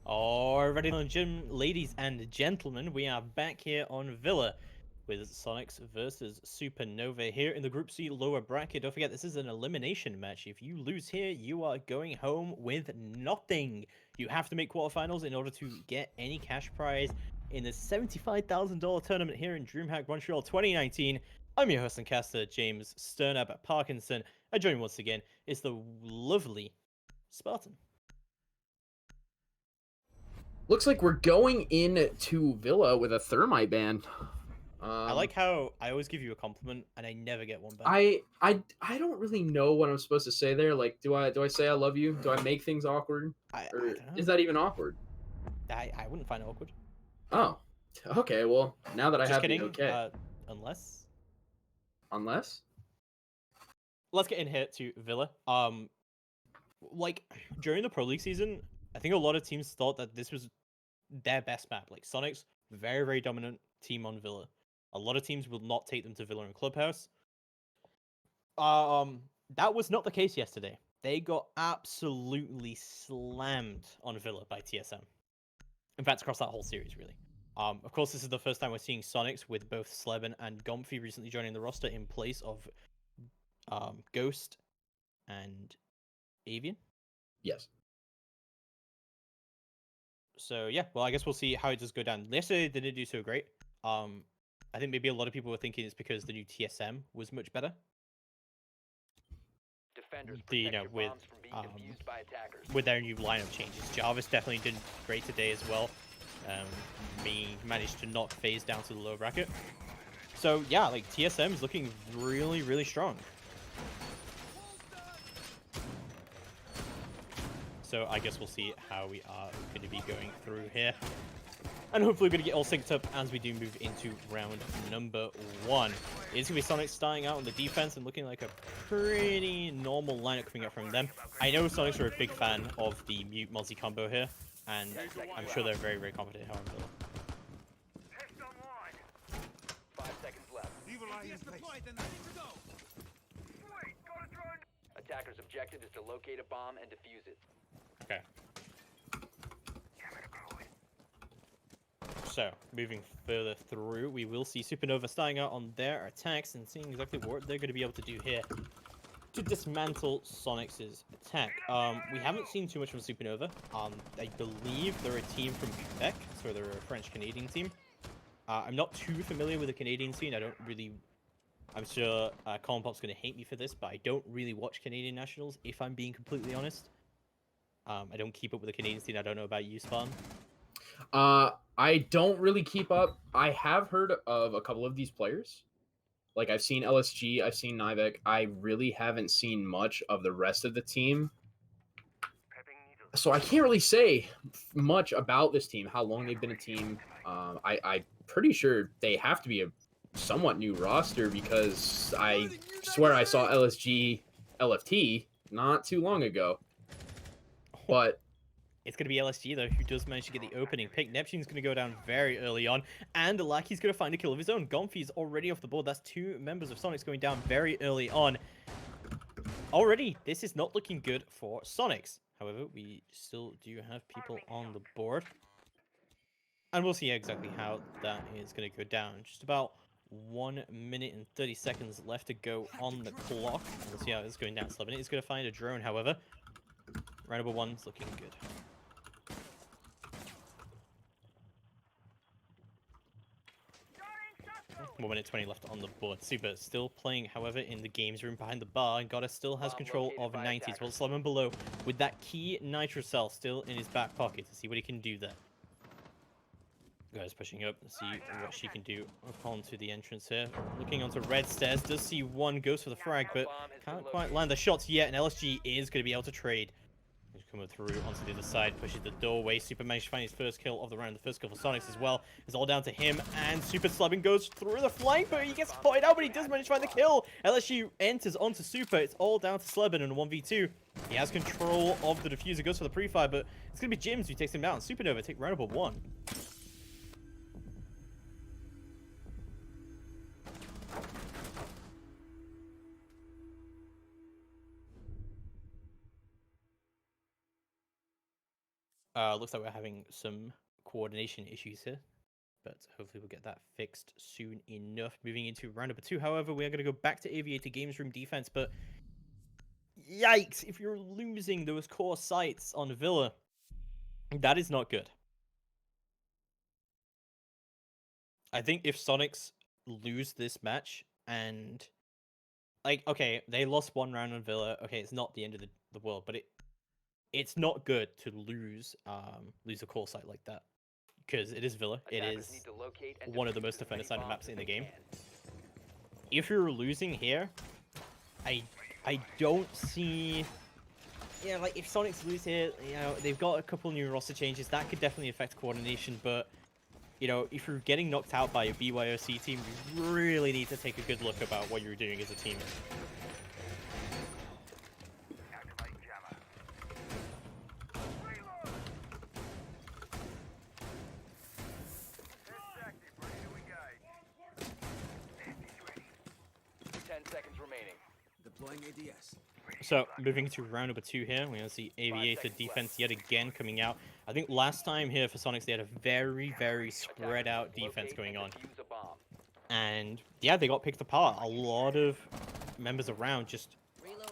Alrighty then, ladies and gentlemen, we are back here on Villa with Soniqs versus Supernova here in the Group C lower bracket. Don't forget, this is an elimination match. If you lose here, you are going home with nothing. You have to make quarterfinals in order to get any cash prize in the $75,000 tournament here in DreamHack Montreal 2019. I'm your host and caster, James Sternab Parkinson. I join once again is the lovely Spartan. Looks like we're going into Villa with a thermite ban. I like how I always give you a compliment and I never get one back. I don't really know what I'm supposed to say there. Like, do I say I love you? Do I make things awkward? I Or don't know. is that even awkward? I wouldn't find it awkward. Oh, okay. Well, now that I Just have kidding. the okay, Unless unless let's get in here to Villa. Like during the Pro League season, I think a lot of teams thought that this was their best map. Like Soniqs, very dominant team on Villa. A lot of teams will not take them to Villa and Clubhouse. That was not the case yesterday. They got absolutely slammed on Villa by TSM. In fact, across that whole series, really. Of course, this is the first time we're seeing Soniqs with both Sleben and Gomfy recently joining the roster in place of Ghost and Avian. yes. So yeah, well, I guess we'll see how it does go down. Yesterday they didn't do so great. I think maybe a lot of people were thinking it's because the new TSM was much better. Defenders You protect know, your with bombs from being defused by attackers. with their new lineup changes. Jarvis definitely did great today as well. He managed to not phase down to the low bracket. So yeah, like TSM is looking really strong. So I guess we'll see how we are going to be going through here. And hopefully we're going to get all synced up as we do move into round number 1. It's going to be Sonic starting out on the defense and looking like a pretty normal lineup coming out from them. I know Sonics are a big fan of the mute multi combo here, and I'm sure they're very confident how I'm built. 5 seconds left. Attacker's objective is to locate a bomb and defuse it. Okay. So, moving further through, we will see Supernova starting out on their attacks and seeing exactly what they're going to be able to do here to dismantle Sonics' attack. We haven't seen too much from Supernova. I believe they're a team from Quebec, so they're a French-Canadian team. I'm not too familiar with the Canadian scene. I'm sure Colin Pop's going to hate me for this, but I don't really watch Canadian nationals, if I'm being completely honest. I don't keep up with the Canadian scene. I don't know about you, Spawn. I don't really keep up. I have heard of a couple of these players. Like I've seen LSG, I've seen Nivek. I really haven't seen much of the rest of the team. So I can't really say much about this team, how long they've been a team. I'm pretty sure they have to be a somewhat new roster because I swear I saw LSG LFT not too long ago. But it's going to be LSG, though, who does manage to get the opening pick. Neptune's going to go down very early on, and Lackey's going to find a kill of his own. Gomfy's already off the board. That's 2 members of Sonics going down very early on. Already, this is not looking good for Sonics. However, we still do have people on the board. And we'll see exactly how that is going to go down. Just about 1 minute and 30 seconds left to go on the clock. We'll see how it's going down. Sleben is going to find a drone, however. Round number 1's looking good. 1 minute 20 left on the board. Super still playing, however, in the games room behind the bar, and Goddess still has control of 90s. Well, Sleben below with that key nitro cell still in his back pocket to see what he can do there. Goddess pushing up to see what she can do up onto the entrance here. Looking onto red stairs, does see one, goes for the frag, but can't quite land the shots yet, and LSG is going to be able to trade. He's coming through onto the other side, pushes the doorway. Super managed to find his first kill of the round. The first kill for Sonics as well. It's all down to him, and Super Sleben goes through the flank, but he gets spotted out, but he does manage to find the kill. LSU enters onto Super. It's all down to Sleben in a 1v2. He has control of the diffuser, goes for the pre-fire, but it's going to be Jims who takes him down. Supernova take round number 1. Looks like we're having some coordination issues here, but hopefully we'll get that fixed soon enough. Moving into round number 2, however, we are going to go back to Aviator Games Room defense, but yikes, if you're losing those core sites on Villa, that is not good. I think if Soniqs lose this match and like, okay, they lost one round on Villa. Okay, it's not the end of the world, but it's not good to lose a core site like that, because it is Villa. It Attackers is need to locate and one of the defuse most as many defender sided bombs maps as in the they game. can. If you're losing here, I don't see. Yeah, like if Soniqs lose here, you know, they've got a couple new roster changes that could definitely affect coordination, but you know, if you're getting knocked out by a BYOC team, you really need to take a good look about what you're doing as a team. Seconds remaining. Deploying ADS. So, moving to round number 2 here, we're going to see Aviator defense yet again coming out. I think last time here for Soniqs, they had a very, very spread out defense going on. Defuse a bomb. And yeah, they got picked apart. A lot of members around just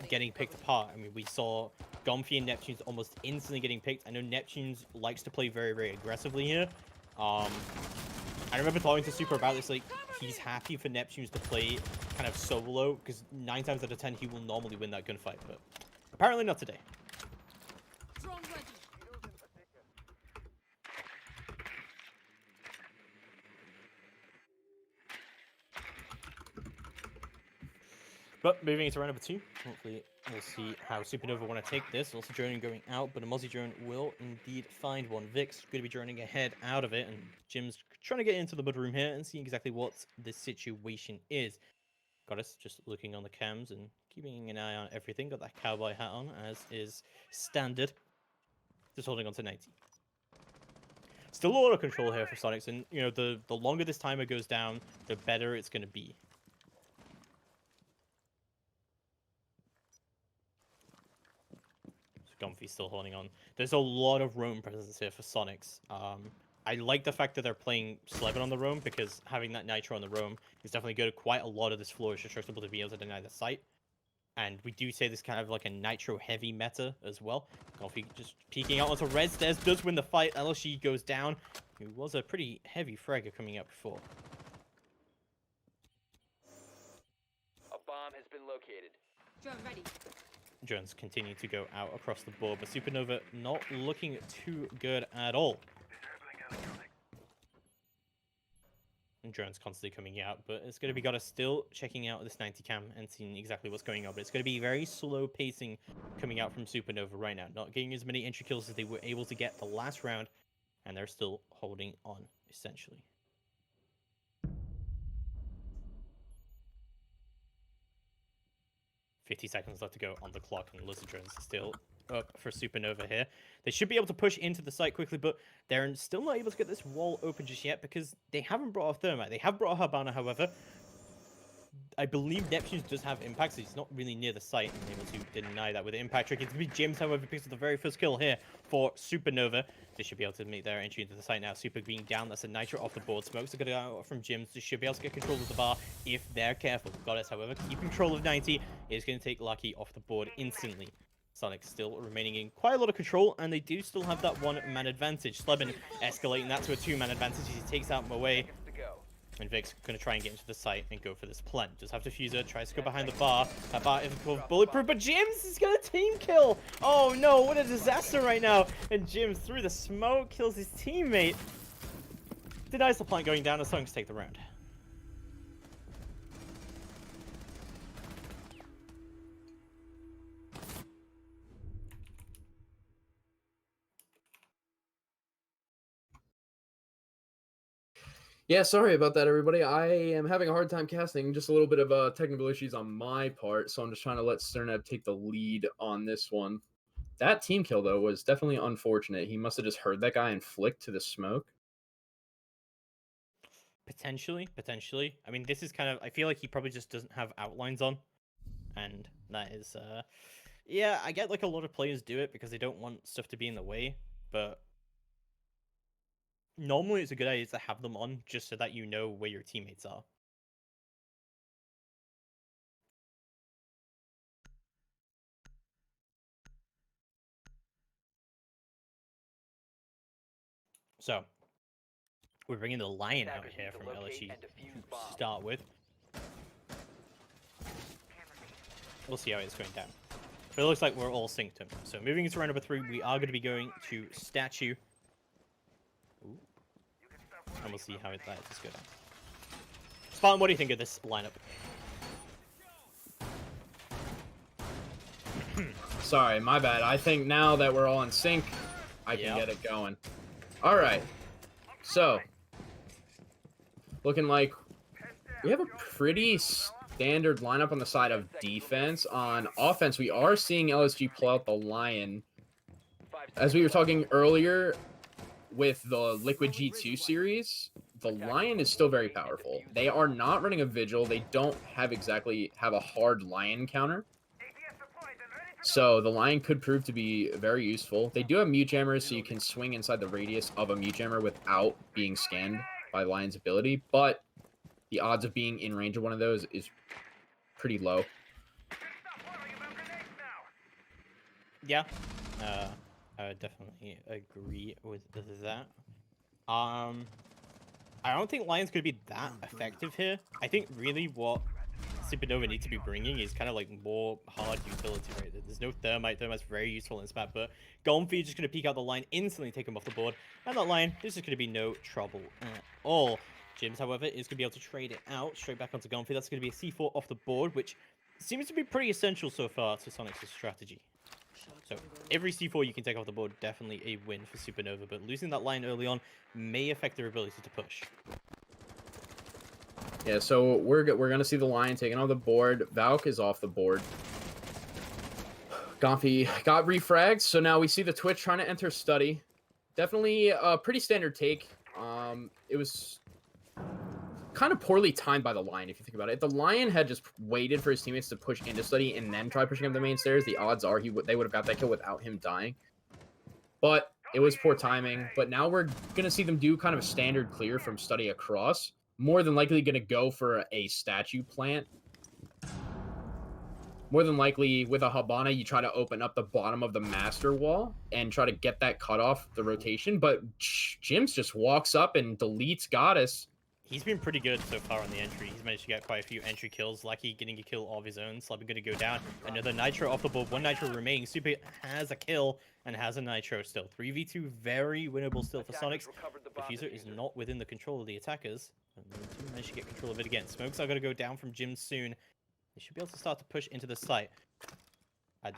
getting picked apart. I mean, we saw Gomfy and Neptunes almost instantly getting picked. I know Neptunes likes to play very, very aggressively here. I remember talking to Super about this, like, he's happy for Neptunes to play kind of solo, because 9 times out of 10 he will normally win that gunfight, but apparently not today. Drone ready. But moving into round number 2, hopefully we'll see how Supernova want to take this. Also droning going out, but a Mozzie drone will indeed find one. Vic's going to be droning ahead out of it, and Jim's trying to get into the mudroom here and see exactly what the situation is. Got us just looking on the cams and keeping an eye on everything. Got that cowboy hat on, as is standard. Just holding on to 90. Still a lot of control here for Soniqs, and you know, the longer this timer goes down, the better it's going to be. Gomfy's still holding on. There's a lot of roam presence here for Soniqs. I like the fact that they're playing Slevin on the roam, because having that Nitro on the roam is definitely good. Quite a lot of this floor is destructible to be able to deny the site. And we do say this kind of like a Nitro heavy meta as well. Gomfy just peeking out onto red stairs, does win the fight. LSG goes down, who was a pretty heavy fragger coming out before. A bomb has been located. Drone ready. Drones continue to go out across the board, but Supernova not looking too good at all. And drones constantly coming out, but it's going to be got us still checking out this 90 cam and seeing exactly what's going on. But it's going to be very slow pacing coming out from Supernova right now. Not getting as many entry kills as they were able to get the last round, and they're still holding on, essentially. 50 seconds left to go on the clock, and Lizard Drones still up for Supernova here. They should be able to push into the site quickly, but they're still not able to get this wall open just yet, because they haven't brought a Thermite. They have brought a Habana, however. I believe Neptunes does have impact, so he's not really near the site and able to deny that with the impact trick. It's to be Jims, however, picks up the very first kill here for Supernova. They should be able to make their entry into the site now. Super being down, that's a Nitro off the board. Smokes are going to go out from Jims. They should be able to get control of the bar if they're careful. Goddess, however, keep control of 90 is going to take Lucky off the board instantly. Sonic still remaining in quite a lot of control, and they do still have that one-man advantage. Slebin escalating that to a two-man advantage as he takes out Moe. Seconds to go. And Vic's going to try and get into the site and go for this plant. Just have to fuse her, tries to go behind the bar. That bar is bulletproof, but Jims is going to team kill! Oh no, what a disaster right now! And Jims, through the smoke, kills his teammate. Denies the plant going down, as Soniqs take the round. Yeah, sorry about that, everybody. I am having a hard time casting. Just a little bit of technical issues on my part, so I'm just trying to let Sternab take the lead on this one. That team kill, though, was definitely unfortunate. He must have just heard that guy and flicked to the smoke. Potentially. I mean, this is kind of... I feel like he probably just doesn't have outlines on. And that is... yeah, I get like a lot of players do it because they don't want stuff to be in the way. But normally it's a good idea to have them on just so that you know where your teammates are. So, we're bringing the Lion out Attackers here need to from locate LSG and defuse to bombs. start with. We'll see how it's going down. But it looks like we're all synced up. So moving into round number 3, we are going to be going to Statue. Ooh. And we'll see how that just go down. Spartan, what do you think of this lineup? Sorry, my bad. I think now that we're all in sync, I can get it going. All right. So, looking like we have a pretty standard lineup on the side of defense. On offense, we are seeing LSG pull out the Lion. As we were talking earlier with the Liquid G2 series, the Lion is still very powerful. They are not running a Vigil. They don't have a hard Lion counter. So the Lion could prove to be very useful. They do have mute jammers, so you can swing inside the radius of a mute jammer without being scanned by Lion's ability, but the odds of being in range of one of those is pretty low. Yeah, I would definitely agree with that. I don't think Lion's going to be that effective here. I think really what Supernova needs to be bringing is kind of like more hard utility, right? There's no Thermite. Thermite's very useful in this map, but Golem just going to peek out the Lion, instantly take him off the board. And that Lion, this is going to be no trouble at all. Jims, however, is going to be able to trade it out straight back onto Golem. That's going to be a C4 off the board, which seems to be pretty essential so far to Soniqs' strategy. So every C4 you can take off the board, definitely a win for Supernova, but losing that Lion early on may affect their ability to push. Yeah, so we're gonna see the Lion taken off the board. Valk is off the board. Gonfi got refragged, so now we see the Twitch trying to enter study. Definitely a pretty standard take. It was kind of poorly timed by the Lion, if you think about it. If the Lion had just waited for his teammates to push into study and then try pushing up the main stairs, the odds are they would have got that kill without him dying. But it was poor timing. But now we're gonna see them do kind of a standard clear from study across. More than likely going to go for a statue plant. More than likely, with a Habana, you try to open up the bottom of the master wall and try to get that cut off the rotation. But Jims just walks up and deletes Goddess. He's been pretty good so far on the entry. He's managed to get quite a few entry kills. Lucky getting a kill of his own. Slubby going to go down. Another Nitro off the board. One Nitro remaining. Super has a kill and has a Nitro still. 3v2, very winnable still for Soniqs. Diffuser is not within the control of the attackers. And they do manage to get control of it again. Smokes are going to go down from Jim soon. They should be able to start to push into the site. I'm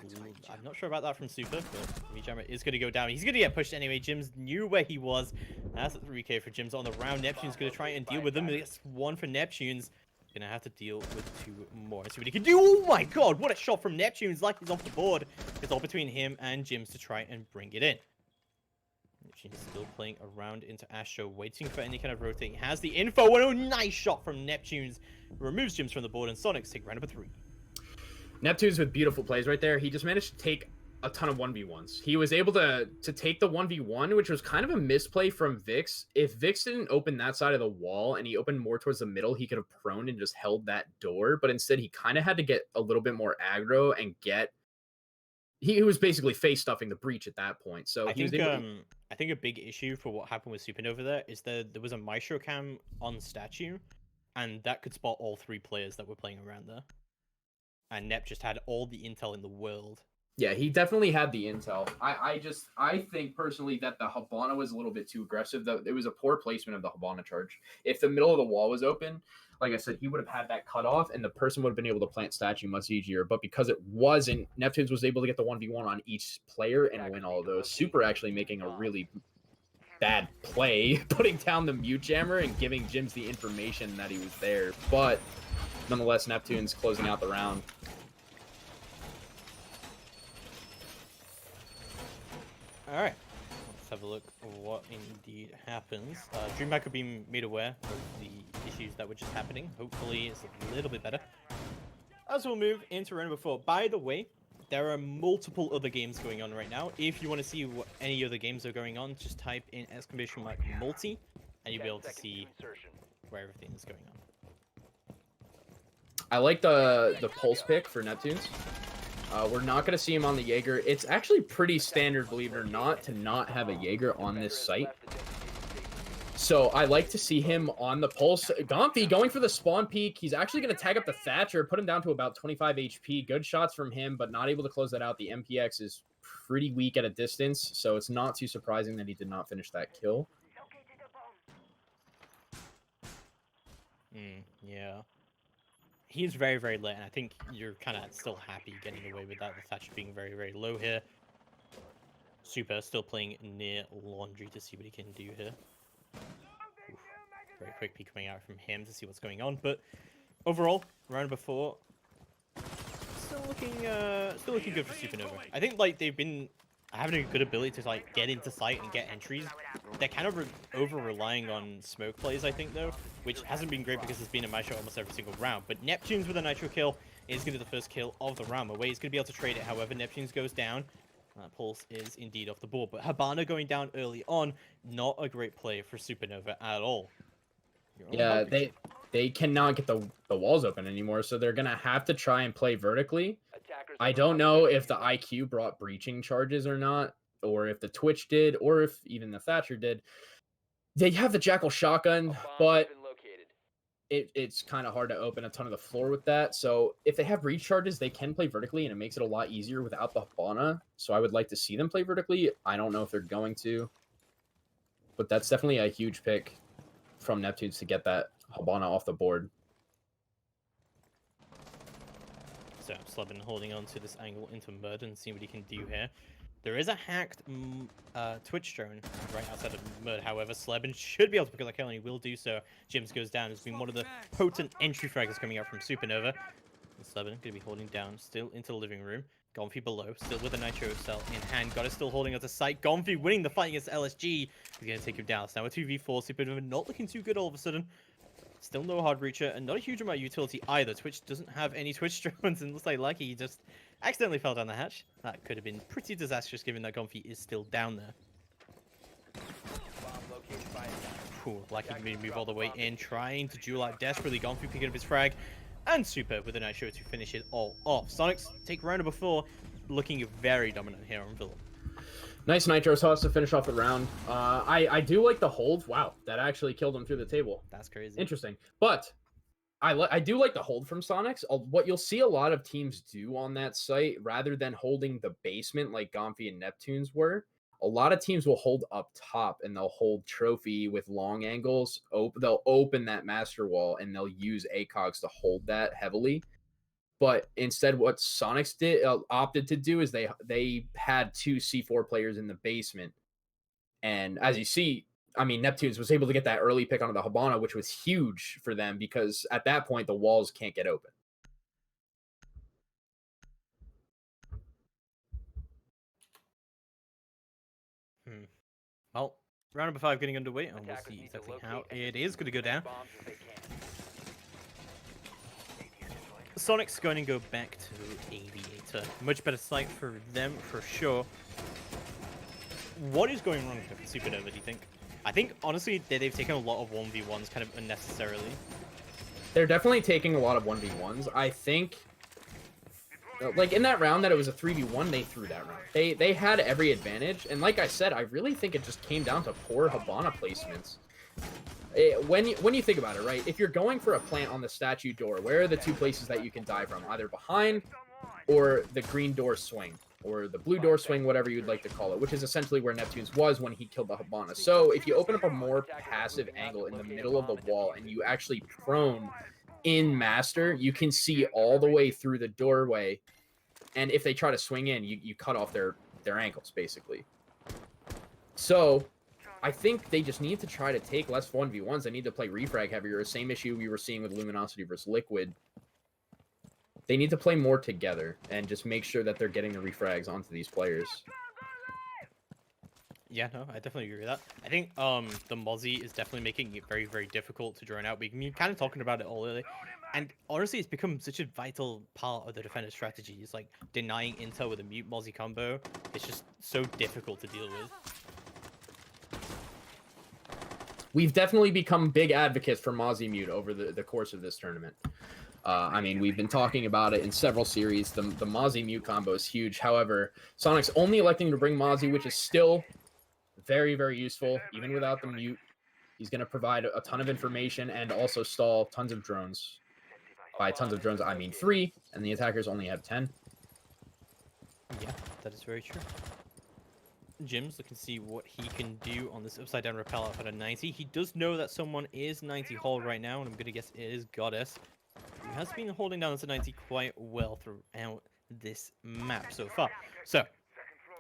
not sure about that from Super, but Mijama is going to go down. He's going to get pushed anyway. Jims knew where he was. That's a 3k for Jims on the round. Neptune's going to try and deal with them. It's one for Neptune's. Going to have to deal with two more. See what he can do. Oh my god, what a shot from Neptune's. Like he's off the board. It's all between him and Jims to try and bring it in. Neptune's still playing around into Astro, waiting for any kind of rotating. Has the info. Oh, nice shot from Neptune's. Removes Jims from the board, and Soniqs take round number 3. Neptune's with beautiful plays right there. He just managed to take a ton of 1v1s. He was able to take the 1v1, which was kind of a misplay from Vix. If Vix didn't open that side of the wall and he opened more towards the middle, he could have prone and just held that door. But instead, he kind of had to get a little bit more aggro and get... He was basically face stuffing the breach at that point. So I think a big issue for what happened with Supernova there is that there was a Maestro cam on statue, and that could spot all 3 players that were playing around there. And Nep just had all the intel in the world. Yeah, he definitely had the intel. I think personally that the Habana was a little bit too aggressive. It was a poor placement of the Habana charge. If the middle of the wall was open, like I said, he would have had that cut off, and the person would have been able to plant statue much easier. But because it wasn't, Neptunes was able to get the 1v1 on each player and win all of those. Super actually making a really bad play, putting down the mute jammer and giving Jims the information that he was there. But nonetheless, Neptune's closing out the round. Alright, let's have a look at what indeed happens. DreamHack could be made aware of the issues that were just happening. Hopefully it's a little bit better. As we'll move into round number 4. By the way, there are multiple other games going on right now. If you want to see what any other games are going on, just type in !multi, and you'll be able to see where everything is going on. I like the pulse pick for Neptunes. We're not going to see him on the Jaeger. It's actually pretty standard, believe it or not, to not have a Jaeger on this site. So I like to see him on the pulse. Gomfy going for the spawn peak. He's actually going to tag up the Thatcher, put him down to about 25 HP. Good shots from him, but not able to close that out. The MPX is pretty weak at a distance, so it's not too surprising that he did not finish that kill. Yeah. He's very, very late, and I think you're kind of still happy getting away with that. The Thatcher being very, very low here. Super still playing near Laundry to see what he can do here. Oof. Very quick peek coming out from him to see what's going on, but overall, round number 4, still looking good for Supernova. I think like they've been having a good ability to like get into sight and get entries. They're kind of over relying on smoke plays, I think, though, which hasn't been great because it's been a my shot almost every single round. But Neptunes with a nitro kill is going to be the first kill of the round. Away, he's going to be able to trade it. However, Neptunes goes down. Pulse is indeed off the board, but Habana going down early on, not a great play for Supernova at all. Yeah, they cannot get the walls open anymore, so they're gonna have to try and play vertically. I don't know if the IQ brought breaching charges or not, or if the Twitch did, or if even the Thatcher did. They have the Jackal shotgun, but it's kind of hard to open a ton of the floor with that. So if they have breach charges, they can play vertically, and it makes it a lot easier without the Habana. So I would like to see them play vertically. I don't know if they're going to, but that's definitely a huge pick from Neptunes to get that Habana off the board. So Slebin holding on to this angle into Murd and seeing what he can do here. There is a hacked Twitch drone right outside of Murd. However, Slebin should be able to pick up that kill, and he will do so. Jims goes down. It's been one of the potent entry frags coming out from Supernova. And Slebin going to be holding down, still into the living room. Gonfi below, still with a nitro cell in hand. Got it still holding onto sight. Gonfi winning the fight against LSG. He's going to take him down. It's now a 2v4. Supernova not looking too good all of a sudden. Still no hard breacher, and not a huge amount of utility either. Twitch doesn't have any Twitch drones, and looks like Lucky he just accidentally fell down the hatch. That could have been pretty disastrous given that Gonfi is still down there. Ooh, Lucky can move all the way in, trying to duel out desperately. Gonfi picking up his frag, and Super with a nice show to finish it all off. Soniqs take round number 4, looking very dominant here on Villa. Nice nitro sauce to finish off the round. I do like the hold. Wow, that actually killed him through the table. That's crazy. Interesting. But I do like the hold from Soniqs. What you'll see a lot of teams do on that site, rather than holding the basement like Gomfi and Neptunes were, a lot of teams will hold up top and they'll hold Trophy with long angles. They'll open that master wall and they'll use ACOGs to hold that heavily. But instead, what Soniqs did opted to do is they had 2 C4 players in the basement, and as you see, I mean, Neptunes was able to get that early pick onto the Habana, which was huge for them because at that point the walls can't get open. Well, round number 5 getting underway, and we'll see exactly how it is going to go down. Soniqs going to go back to Aviator. Much better sight for them, for sure. What is going wrong with Supernova, do you think? I think, honestly, they've taken a lot of 1v1s kind of unnecessarily. They're definitely taking a lot of 1v1s. I think, like, in that round that it was a 3v1, they threw that round. They had every advantage, and like I said, I really think it just came down to poor Habana placements. When you think about it, right, if you're going for a plant on the statue door, where are the 2 places that you can die from? Either behind or the green door swing, or the blue door swing, whatever you'd like to call it, which is essentially where Neptunes was when he killed the Habana. So if you open up a more passive angle in the middle of the wall and you actually prone in Master, you can see all the way through the doorway, and if they try to swing in, you cut off their ankles, basically. So I think they just need to try to take less 1v1s. They need to play refrag heavier. Same issue we were seeing with Luminosity versus Liquid. They need to play more together and just make sure that they're getting the refrags onto these players. Yeah, no, I definitely agree with that. I think the Mozzie is definitely making it very, very difficult to drone out. We've been kind of talking about it all earlier. And honestly, it's become such a vital part of the defender's strategy. It's like denying intel with a mute Mozzie combo. It's just so difficult to deal with. We've definitely become big advocates for Mozzie mute over the course of this tournament. I mean, we've been talking about it in several series. The Mozzie mute combo is huge. However, Soniqs only electing to bring Mozzie, which is still very, very useful, even without the mute. He's going to provide a ton of information and also stall tons of drones. By tons of drones, I mean 3, and the attackers only have 10. Yeah, that is very true. Jim's looking to see what he can do on this upside down rappel out at 90. He does know that someone is 90 hold right now, and I'm going to guess it is Goddess. He has been holding down to 90 quite well throughout this map so far. So,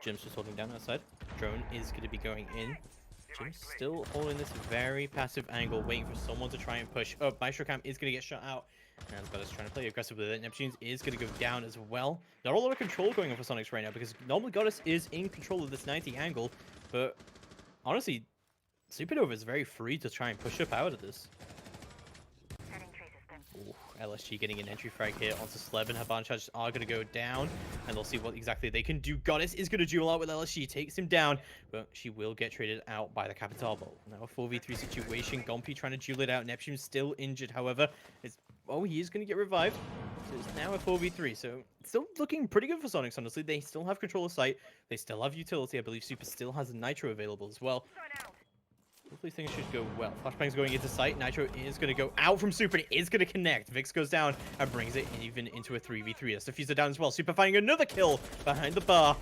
Jim's just holding down outside. Drone is going to be going in. Jim's still holding this very passive angle, waiting for someone to try and push up. Maestro Cam is going to get shot out. And Goddess trying to play aggressive with it. Neptunes is going to go down as well. Not a lot of control going on for Soniqs right now, because normally Goddess is in control of this 90 angle. But honestly, Supernova is very free to try and push up out of this. Ooh, LSG getting an entry frag here onto Sleb, and her barn charges are going to go down, and they'll see what exactly they can do. Goddess is going to duel out with LSG, takes him down, but she will get traded out by the Capital Bolt. Now a 4v3 situation, Gompy trying to duel it out. Neptune's still injured, however. He is going to get revived. So it's now a 4v3, so it's still looking pretty good for Soniqs, honestly. They still have control of site, they still have utility. I believe Super still has a Nitro available as well. Hopefully things should go well. Flashbang's going into sight. Nitro is going to go out from Super. It is going to connect. Vix goes down and brings it even into a 3v3. That's Diffuser down as well. Super finding another kill behind the bar.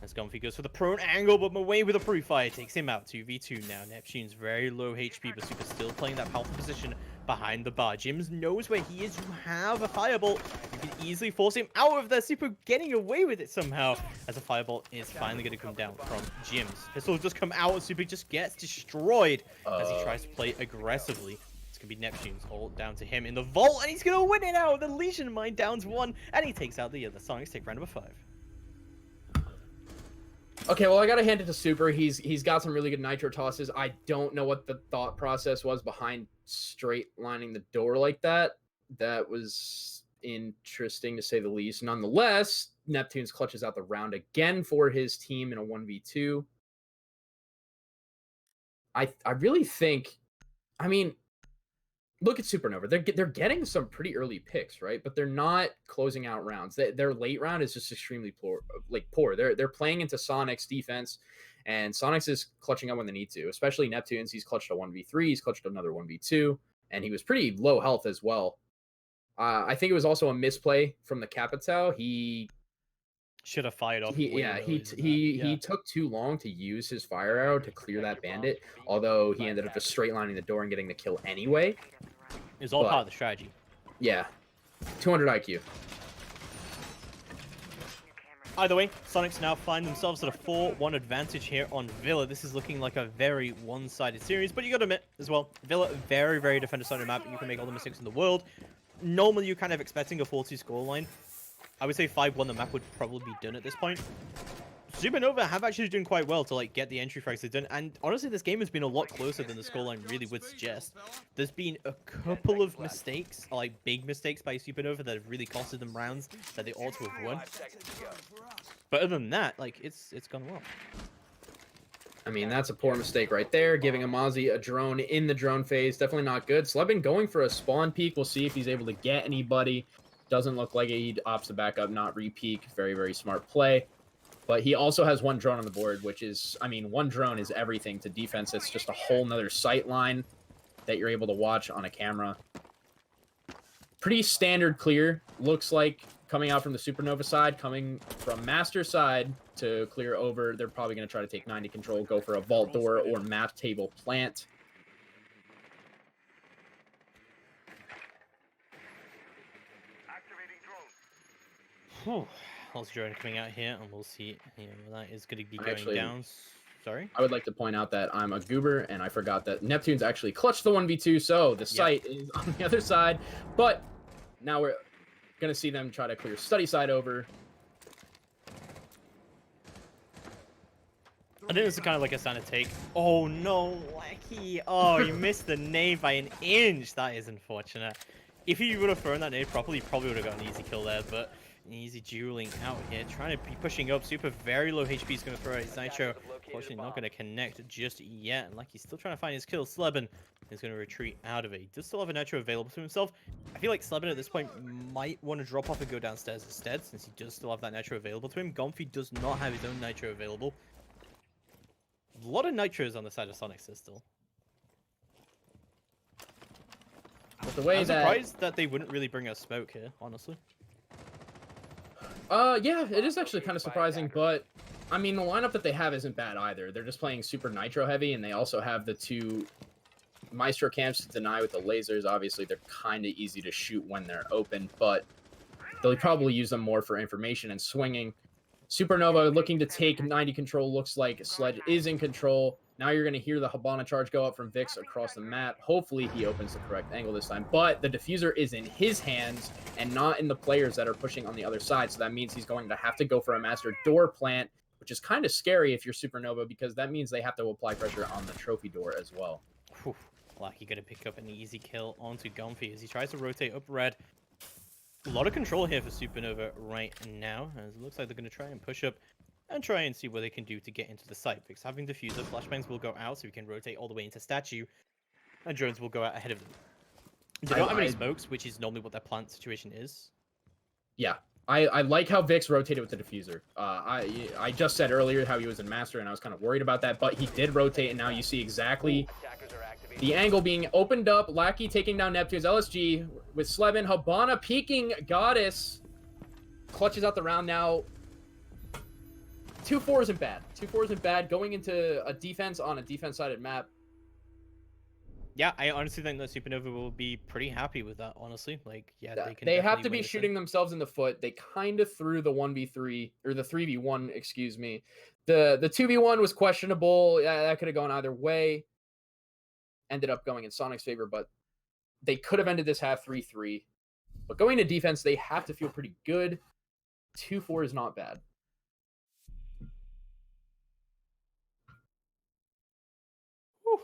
As Comfy goes for the prone angle, but away with a pre-fire. Takes him out. 2v2 now. Neptune's very low HP, but Super still playing that powerful position behind the bar. Jims knows where he is. You have a firebolt. You can easily force him out of there. Super getting away with it somehow, as a firebolt is finally going to come down from Jims. Pistol just come out, and Super just gets destroyed as he tries to play aggressively. It's going to be Neptune's all down to him in the vault, and he's going to win it out. The Legion Mine downs 1, and he takes out the other. Soniqs take round number 5. Okay, well, I gotta hand it to Super. He's got some really good nitro tosses. I don't know what the thought process was behind straight lining the door like that. That was interesting to say the least. Nonetheless, Neptune's clutches out the round again for his team in a 1v2. I really think, I mean, look at Supernova. They're getting some pretty early picks, right? But they're not closing out rounds. Their late round is just extremely poor. They're playing into Soniqs defense, and Soniqs is clutching up when they need to. Especially Neptune's. He's clutched a 1v3. He's clutched another 1v2, and he was pretty low health as well. I think it was also a misplay from the Capital. He should have fired off. He took too long to use his fire arrow to clear that bandit. Although he ended up just straight lining the door and getting the kill anyway. It's all part of the strategy. Yeah, 200 IQ. Either way, Soniqs now find themselves at a 4-1 advantage here on Villa. This is looking like a very one-sided series, but you got to admit as well, Villa very, very defender-sided map. You can make all the mistakes in the world. Normally, you're kind of expecting a 4-2 scoreline. I would say 5-1 the map would probably be done at this point. Supernova have actually done quite well to get the entry frags they've done, and honestly this game has been a lot closer than the scoreline really would suggest. There's been a couple of mistakes, big mistakes by Supernova that have really costed them rounds that they ought to have won. But other than that, it's gone well. I mean, that's a poor mistake right there. Giving Amazi a drone in the drone phase, definitely not good. Slebin going for a spawn peek. We'll see if he's able to get anybody. Doesn't look like it. He opts to back up, not re-peek. Very, very smart play. But he also has one drone on the board, which is, I mean, one drone is everything to defense. It's just a whole nother sight line that you're able to watch on a camera. Pretty standard clear. Looks like coming out from the Supernova side, coming from Master side to clear over. They're probably going to try to take 90 control, go for a vault door or map table plant. Whew. Also drone coming out here, and we'll see that is going to be going down. Sorry? I would like to point out that I'm a goober, and I forgot that Neptune's actually clutched the 1v2, so the site is on the other side. But now we're going to see them try to clear study side over. I think this is kind of like a standard take. Oh no, Wacky! Oh, you missed the nade by an inch. That is unfortunate. If he would have thrown that nade properly, he probably would have got an easy kill there. But an easy dueling out here, trying to be pushing up. Super very low HP is going to throw out his Nitro. Unfortunately, not going to connect just yet. And like he's still trying to find his kill. Sleben is going to retreat out of it. He does still have a Nitro available to himself. I feel like Sleben at this point might want to drop off and go downstairs instead, since he does still have that Nitro available to him. Gomfy does not have his own Nitro available. A lot of Nitros on the side of Soniqs still. But the way I'm surprised that they wouldn't really bring us smoke here, honestly. Yeah, it is actually kind of surprising, but I mean, the lineup that they have isn't bad either. They're just playing super nitro heavy, and they also have the two Maestro camps to deny with the lasers. Obviously, they're kind of easy to shoot when they're open, but they'll probably use them more for information and swinging. Supernova looking to take 90 control. Looks like Sledge is in control. Now you're going to hear the Habana charge go up from Vix across the map. Hopefully he opens the correct angle this time. But the diffuser is in his hands and not in the players that are pushing on the other side. So that means he's going to have to go for a master door plant, which is kind of scary if you're Supernova, because that means they have to apply pressure on the trophy door as well. Whew. Lucky going to pick up an easy kill onto Gomfy as he tries to rotate up red. A lot of control here for Supernova right now, as it looks like they're going to try and push up and try and see what they can do to get into the site. Because having diffuser, flashbangs will go out so we can rotate all the way into statue, and drones will go out ahead of them. They don't have any smokes, which is normally what their plant situation is. Yeah, I like how Vix rotated with the diffuser. I just said earlier how he was in master, and I was kind of worried about that, but he did rotate, and now you see exactly the angle being opened up. Lackey taking down Neptune's LSG with Sleben. Habana peeking Goddess. Clutches out the round now. 2-4 isn't bad. 2-4 isn't bad. Going into a defense on a defense-sided map. Yeah, I honestly think that Supernova will be pretty happy with that, honestly. Like, yeah, they can They have definitely to be win this shooting thing. themselves in the foot. They kind of threw the 1v3, or the 3v1, excuse me. The 2v1 was questionable. Yeah, that could have gone either way. Ended up going in Soniqs' favor, but they could have ended this half 3-3. But going to defense, they have to feel pretty good. 2-4 is not bad. Whew.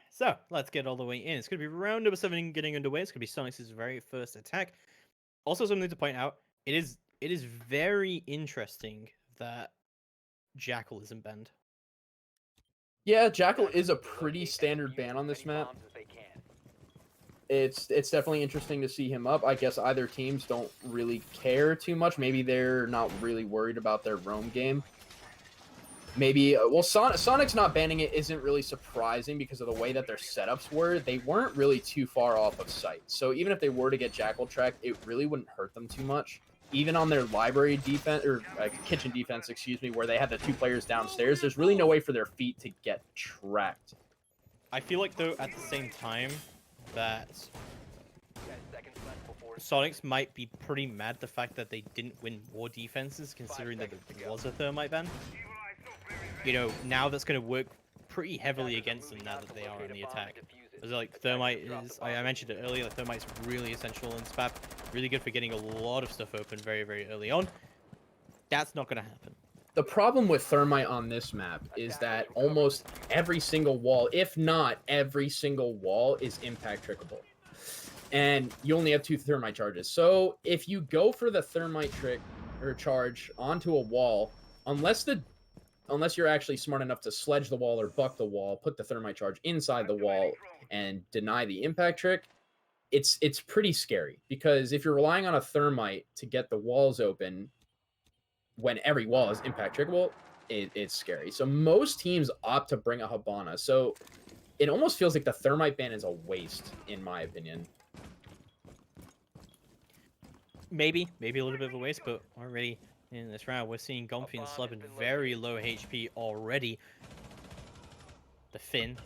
So, let's get all the way in. It's going to be round number 7 getting underway. It's going to be Soniqs' very first attack. Also, something to point out, it is very interesting that Jackal isn't banned. Yeah, Jackal is a pretty standard ban on this map. It's definitely interesting to see him up. I guess either teams don't really care too much. Maybe they're not really worried about their roam game. Maybe, well, Soniqs not banning it isn't really surprising because of the way that their setups were. They weren't really too far off of site. So even if they were to get Jackal tracked, it really wouldn't hurt them too much. Even on their library defense, or kitchen defense, excuse me, where they had the 2 players downstairs, there's really no way for their feet to get tracked. I feel like, though, at the same time, that Soniqs might be pretty mad at the fact that they didn't win more defenses, considering that there was a thermite ban. You know, now that's going to work pretty heavily against them now that they are on the attack. Because, like, thermite is, I mentioned it earlier, like, thermite's really essential in this map. Really good for getting a lot of stuff open very, very early on. That's not going to happen. The problem with thermite on this map is that almost every single wall, if not every single wall, is impact trickable. And you only have 2 thermite charges. So if you go for the thermite trick or charge onto a wall, unless you're actually smart enough to sledge the wall or buck the wall, put the thermite charge inside the wall and deny the impact trick, it's pretty scary. Because if you're relying on a thermite to get the walls open when every wall is impact trickable, it's scary. So most teams opt to bring a Habana. So it almost feels like the thermite ban is a waste, in my opinion. Maybe a little bit of a waste, but already in this round, we're seeing Gomfy and Sleben very low HP already. The Finn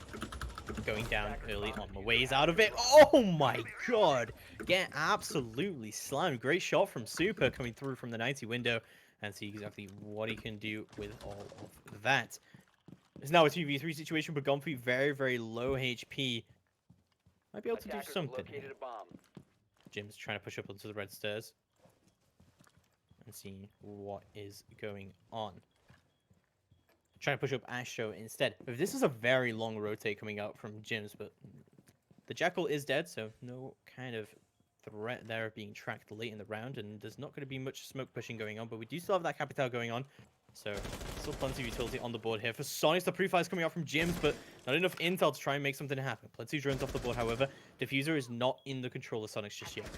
going down early on the ways out of it. Oh my god! Get absolutely slammed. Great shot from Super coming through from the 90 window, and see exactly what he can do with all of that. It's now a 2v3 situation, but Gomfy very, very low HP. Might be able to do something here. Jim's trying to push up onto the red stairs and seeing what is going on. Trying to push up Astro instead. But this is a very long rotate coming out from Jims, but the Jackal is dead, so no kind of threat there of being tracked late in the round, and there's not going to be much smoke pushing going on, but we do still have that Capital going on, so still plenty of utility on the board here. For Soniqs, the pre-fire is coming out from Jims, but not enough intel to try and make something happen. Plenty of drones off the board, however. Diffuser is not in the control of Soniqs just yet.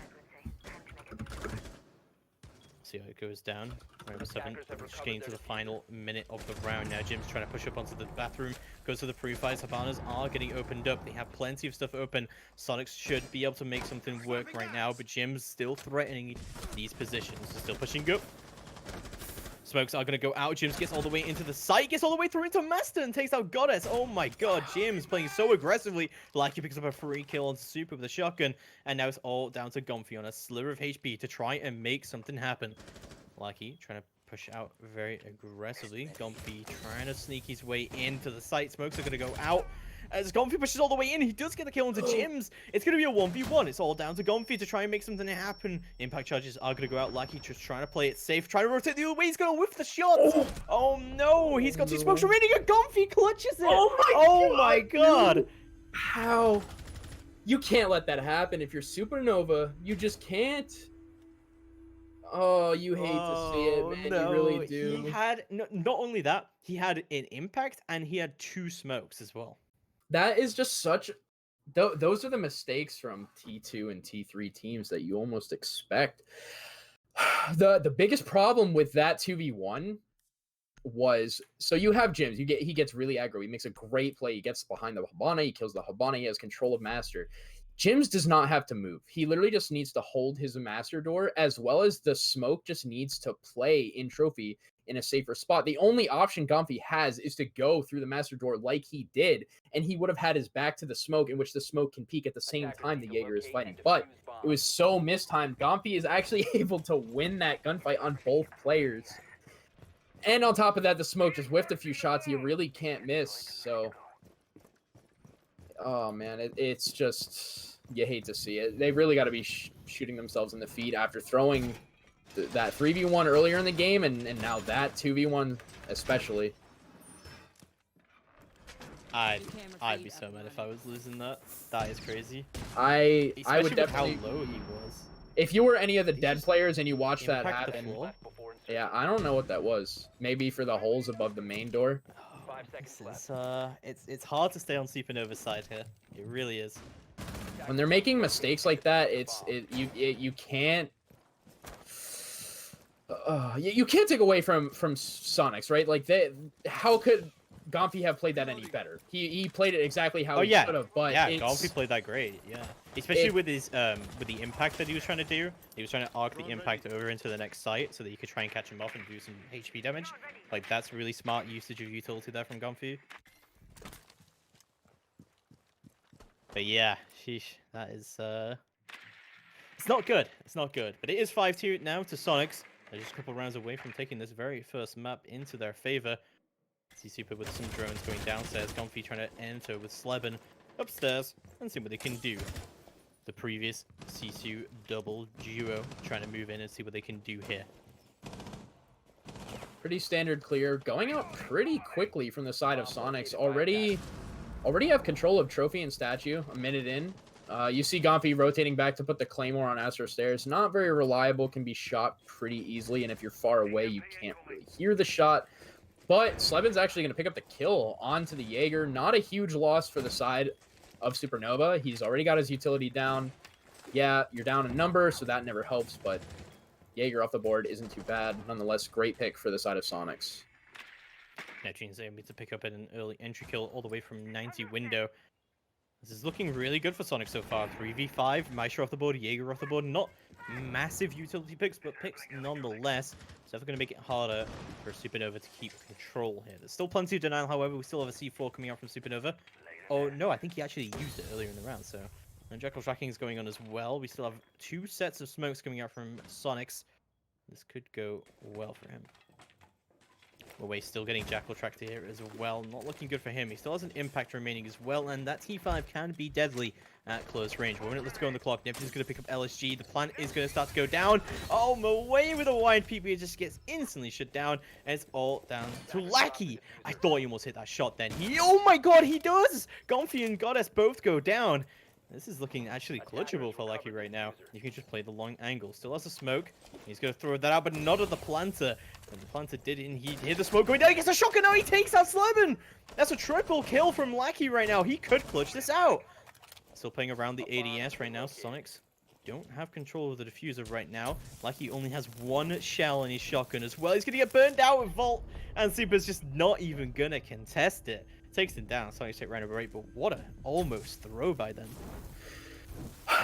See how it goes down. Round 7, just getting to the final minute of the round now. Jim's trying to push up onto the bathroom, goes to the pre-fires. Habanas are getting opened up. They have plenty of stuff open. Soniqs should be able to make something work right now, but Jim's still threatening these positions. Still pushing up. Smokes are going to go out. Jims gets all the way into the site, gets all the way through into Master and takes out Goddess. Oh my god, Jims playing so aggressively. Lucky picks up a free kill on Super with a shotgun, and now it's all down to Gomfy on a sliver of HP to try and make something happen. Lucky trying to push out very aggressively. Gomfy trying to sneak his way into the site. Smokes are going to go out. As Gomfy pushes all the way in, he does get the kill into Jims. It's going to be a 1v1. It's all down to Gomfy to try and make something happen. Impact charges are going to go out. Lucky just trying to play it safe, trying to rotate the other way. He's going to whiff the shot. Oh no, he's got 2 smokes remaining, and Gomfy clutches it. Oh my god. How? You can't let that happen. If you're Supernova, you just can't. Oh, you hate to see it, man. No. You really do. He had, not only that, he had an impact, and he had 2 smokes as well. That is just such. Those are the mistakes from T2 and T3 teams that you almost expect. The biggest problem with that 2v1 was, so you have Jims. He gets really aggro. He makes a great play. He gets behind the Habana. He kills the Habana. He has control of Master. Jims does not have to move. He literally just needs to hold his Master door, as well as the smoke just needs to play in Trophy in a safer spot. The only option Gomfy has is to go through the Master door like he did, and he would have had his back to the smoke, in which the smoke can peek at the same time the Jaeger is fighting. But it was so mistimed. Gomfy is actually able to win that gunfight on both players. And on top of that, the smoke just whiffed a few shots you really can't miss. So, oh man, it's just, you hate to see it. They really got to be shooting themselves in the feet after throwing that 3v1 earlier in the game, and now that 2v1 especially. I'd be so mad if I was losing that. That is crazy. I Especially would with definitely, how low he was. if you were any of the dead just players and you watched that impact the happen, floor? yeah, I don't know what that was. Maybe for the holes above the main door. It's hard to stay on Supernova's side here. It really is. When they're making mistakes like that, you can't. You can't take away from Soniqs, right? Like, how could Gomfy have played that any better? He played it exactly how he should have. But yeah, Gomfy played that great. Yeah, especially with his with the impact that he was trying to do. He was trying to arc the impact over into the next site so that you could try and catch him off and do some HP damage. Like, that's really smart usage of utility there from Gomfy. But yeah, sheesh, that is it's not good. It's not good. But it is 5-2 now to Soniqs. They're just a couple rounds away from taking this very first map into their favor. See Super with some drones going downstairs. Gomfy trying to enter with Sleben upstairs and see what they can do. The previous Sisu double duo trying to move in and see what they can do here. Pretty standard clear. Going out pretty quickly from the side of Soniqs. Already have control of Trophy and Statue a minute in. You see Gomfy rotating back to put the Claymore on Astro Stairs. Not very reliable, can be shot pretty easily, and if you're far away, you can't really hear the shot. But Sleben's actually going to pick up the kill onto the Jaeger. Not a huge loss for the side of Supernova. He's already got his utility down. Yeah, you're down in number, so that never helps, but Jaeger off the board isn't too bad. Nonetheless, great pick for the side of Soniqs. Neptune's able to pick up an early entry kill all the way from 90 window. This is looking really good for Sonic so far. 3v5, Maestro off the board, Jaeger off the board. Not massive utility picks, but picks nonetheless. So they're going to make it harder for Supernova to keep control here. There's still plenty of denial, however. We still have a C4 coming out from Supernova. Oh, no, I think he actually used it earlier in the round. So, and Jekyll tracking is going on as well. We still have 2 sets of smokes coming out from Soniqs. This could go well for him. Away, still getting Jackal tracked here as well. Not looking good for him. He still has an impact remaining as well, and that T5 can be deadly at close range. 1 minute, let's go on the clock. Neptune's going to pick up LSG. The plant is going to start to go down. Oh, away with a wide PP. It just gets instantly shut down, and it's all down to Lackey. I thought he almost hit that shot then. Oh my god, he does! Gonfi and Goddess both go down. This is looking actually clutchable for Lackey right now. You can just play the long angle. Still has a smoke. He's going to throw that out, but not at the planter. And the planter did indeed hear the smoke going down. He gets a shotgun. Now he takes out Slurban. That's a triple kill from Lackey right now. He could clutch this out. Still playing around the ADS right now. Soniqs don't have control of the diffuser right now. Lackey only has 1 shell in his shotgun as well. He's going to get burned out with Volt. And Super's just not even going to contest it. Takes him down. Soniqs take round over 8, but what a almost throw by them.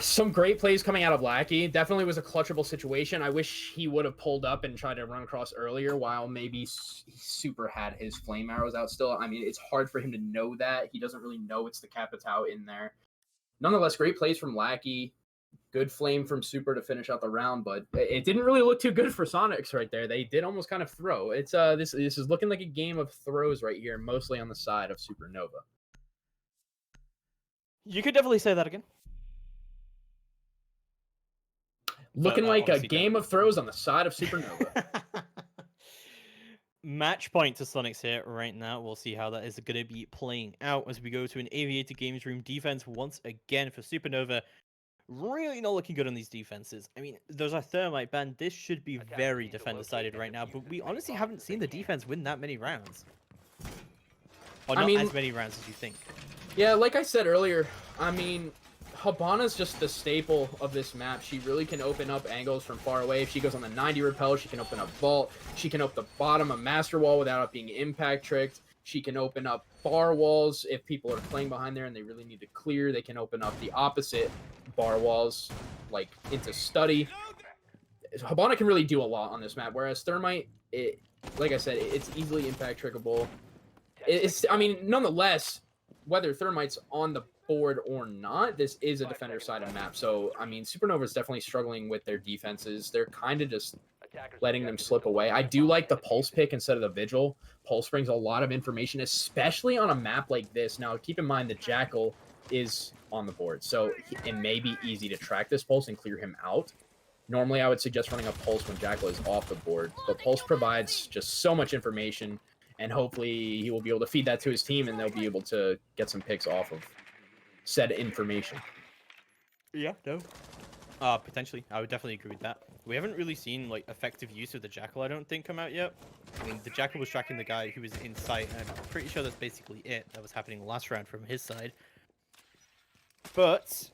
Some great plays coming out of Lackey. Definitely was a clutchable situation. I wish he would have pulled up and tried to run across earlier while maybe Super had his flame arrows out still. I mean, it's hard for him to know that. He doesn't really know it's the Capitao in there. Nonetheless, great plays from Lackey. Good flame from Super to finish out the round, but it didn't really look too good for Soniqs right there. They did almost kind of throw. It's this is looking like a game of throws right here, mostly on the side of Supernova. You could definitely say that again. Looking like a game of throws on the side of Supernova. Match point to Soniqs here right now. We'll see how that is going to be playing out as we go to an Aviator Games Room defense once again for Supernova. Really not looking good on these defenses. I mean, there's a Thermite ban. This should be very defender-sided right now, but we honestly haven't seen the defense win that many rounds. Or not as many rounds as you think. Yeah, like I said earlier, I mean, Habana's just the staple of this map. She really can open up angles from far away. If she goes on the 90 repel, she can open up vault. She can open the bottom of master wall without it being impact tricked. She can open up bar walls if people are playing behind there and they really need to clear. They can open up the opposite bar walls, like into study. Habana can really do a lot on this map, whereas Thermite, like I said, it's easily impact trickable. I mean, nonetheless, whether Thermite's on the board or not, this is a defender side of map. So, I mean, Supernova is definitely struggling with their defenses. They're kind of just letting them slip away. I do like the Pulse pick instead of the Vigil. Pulse brings a lot of information, especially on a map like this. Now, keep in mind the Jackal is on the board, so it may be easy to track this Pulse and clear him out. Normally, I would suggest running a Pulse when Jackal is off the board, but Pulse provides just so much information, and hopefully he will be able to feed that to his team, and they'll be able to get some picks off of said information. Yeah, no. Potentially. I would definitely agree with that. We haven't really seen, like, effective use of the Jackal, I don't think, come out yet. I mean, the Jackal was tracking the guy who was in sight, and I'm pretty sure that's basically it that was happening last round from his side. But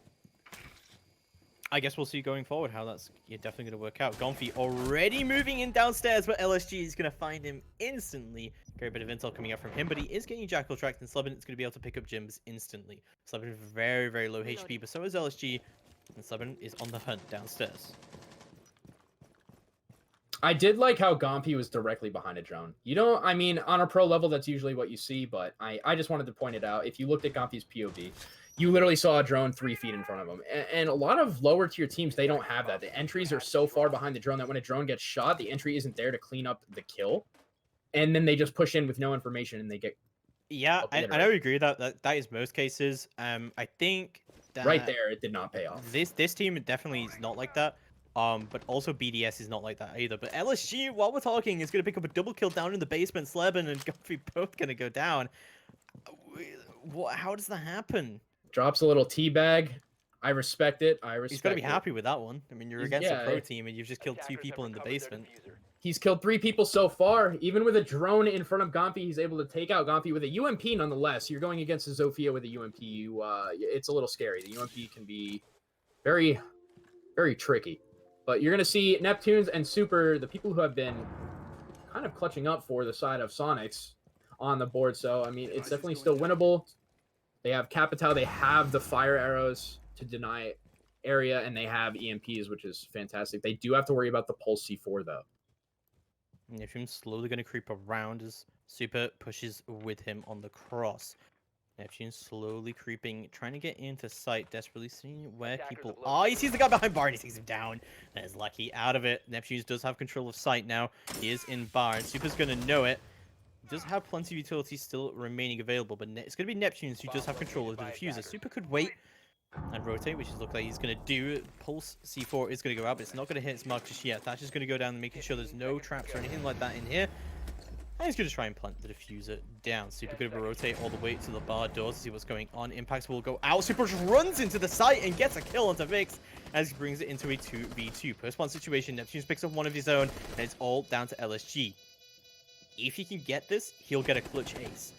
I guess we'll see going forward how that's definitely going to work out. Gonfi already moving in downstairs, but LSG is going to find him instantly. Great bit of intel coming out from him, but he is getting Jackal tracked, and Slebin is going to be able to pick up Jims instantly. Slebin is very, very low HP, but so is LSG, and Slebin is on the hunt downstairs. I did like how Gompi was directly behind a drone. You know, I mean, on a pro level, that's usually what you see, but I just wanted to point it out. If you looked at Gompi's POV, you literally saw a drone 3 feet in front of him. And a lot of lower tier teams, they don't have that. The entries are so far behind the drone that when a drone gets shot, the entry isn't there to clean up the kill. And then they just push in with no information and they get... Yeah, I would agree with that. That is most cases. I think that... Right there, it did not pay off. This team definitely is not like that. But also BDS is not like that either. But LSG, while we're talking, is going to pick up a double kill down in the basement. Slebin and Gomfi both going to go down. How does that happen? Drops a little teabag. I respect it. He's got to be happy with that one. I mean, you're against a pro team and you've just killed 2 people in the basement. He's killed 3 people so far. Even with a drone in front of Gomfi, he's able to take out Gomfi with a UMP nonetheless. You're going against a Zofia with a UMP. It's a little scary. The UMP can be very, very tricky. But you're going to see Neptunes and Super, the people who have been kind of clutching up for the side of Soniqs on the board. So, I mean, it's definitely still winnable. They have Capitao. They have the fire arrows to deny area, and they have EMPs, which is fantastic. They do have to worry about the Pulse C4, though. Neptune's slowly going to creep around as Super pushes with him on the cross. Neptune's slowly creeping, trying to get into sight, desperately seeing where people are. He sees the guy behind bar and he takes him down. There's Lucky out of it. Neptune's does have control of sight now. He is in bar and Super's going to know it. does have plenty of utilities still remaining available, but it's going to be Neptunes who does have control of the diffuser. Super could wait and rotate, which is look like he's going to do. Pulse C4 is going to go out, but it's not going to hit its mark just yet. That's just going to go down, making sure there's no traps or anything like that in here. And he's going to try and plant the diffuser down. Super good to rotate all the way to the bar doors to see what's going on. Impacts will go out. Super just runs into the site and gets a kill onto Vix as he brings it into a 2v2. Post-spawn situation, Neptunes picks up one of his own, and it's all down to LSG. If he can get this, he'll get a clutch ace.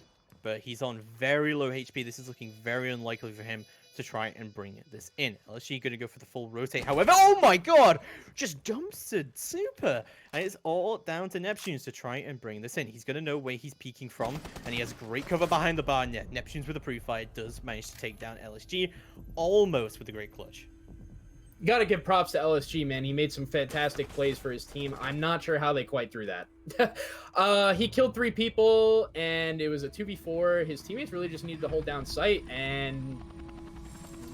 But he's on very low HP. This is looking very unlikely for him to try and bring this in. LSG going to go for the full rotate. However, oh my god! Just dumpstered Super! And it's all down to Neptunes to try and bring this in. He's going to know where he's peeking from, and he has great cover behind the bar net. Neptunes with a pre-fire does manage to take down LSG, almost with a great clutch. Got to give props to LSG, man. He made some fantastic plays for his team. I'm not sure how they quite threw that. He killed 3 people, and it was a 2v4. His teammates really just needed to hold down sight, and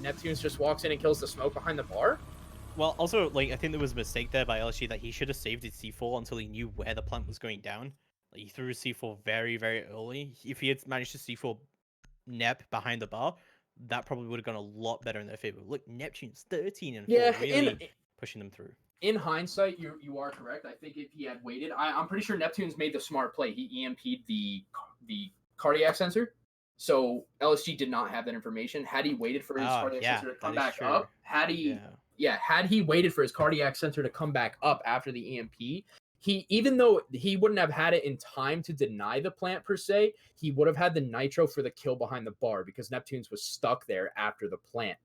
Neptunes just walks in and kills the smoke behind the bar. Well, also, like, I think there was a mistake there by LSG that he should have saved his C4 until he knew where the plant was going down. Like, he threw his C4 very, very early. If he had managed to C4 Nep behind the bar, that probably would have gone a lot better in their favor. Look, Neptune's 13 and 4, really pushing them through. In hindsight, you are correct. I think if he had waited, I'm pretty sure Neptune's made the smart play. He EMP'd the cardiac sensor. So LSG did not have that information. Had he waited for his cardiac sensor to come back up, had he waited for his cardiac sensor to come back up after the EMP, even though he wouldn't have had it in time to deny the plant per se, he would have had the nitro for the kill behind the bar because Neptunes was stuck there after the plant.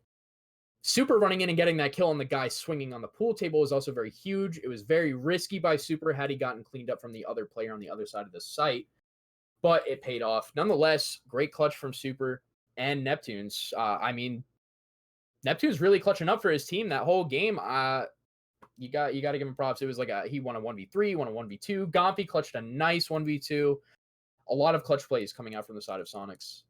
Super running in and getting that kill on the guy swinging on the pool table was also very huge. It was very risky by Super had he gotten cleaned up from the other player on the other side of the site, but it paid off. Nonetheless, great clutch from Super and Neptunes. I mean, Neptune's really clutching up for his team that whole game. You got to give him props. It was like he won a 1v3, won a 1v2. Gompi clutched a nice 1v2. A lot of clutch plays coming out from the side of Soniqs.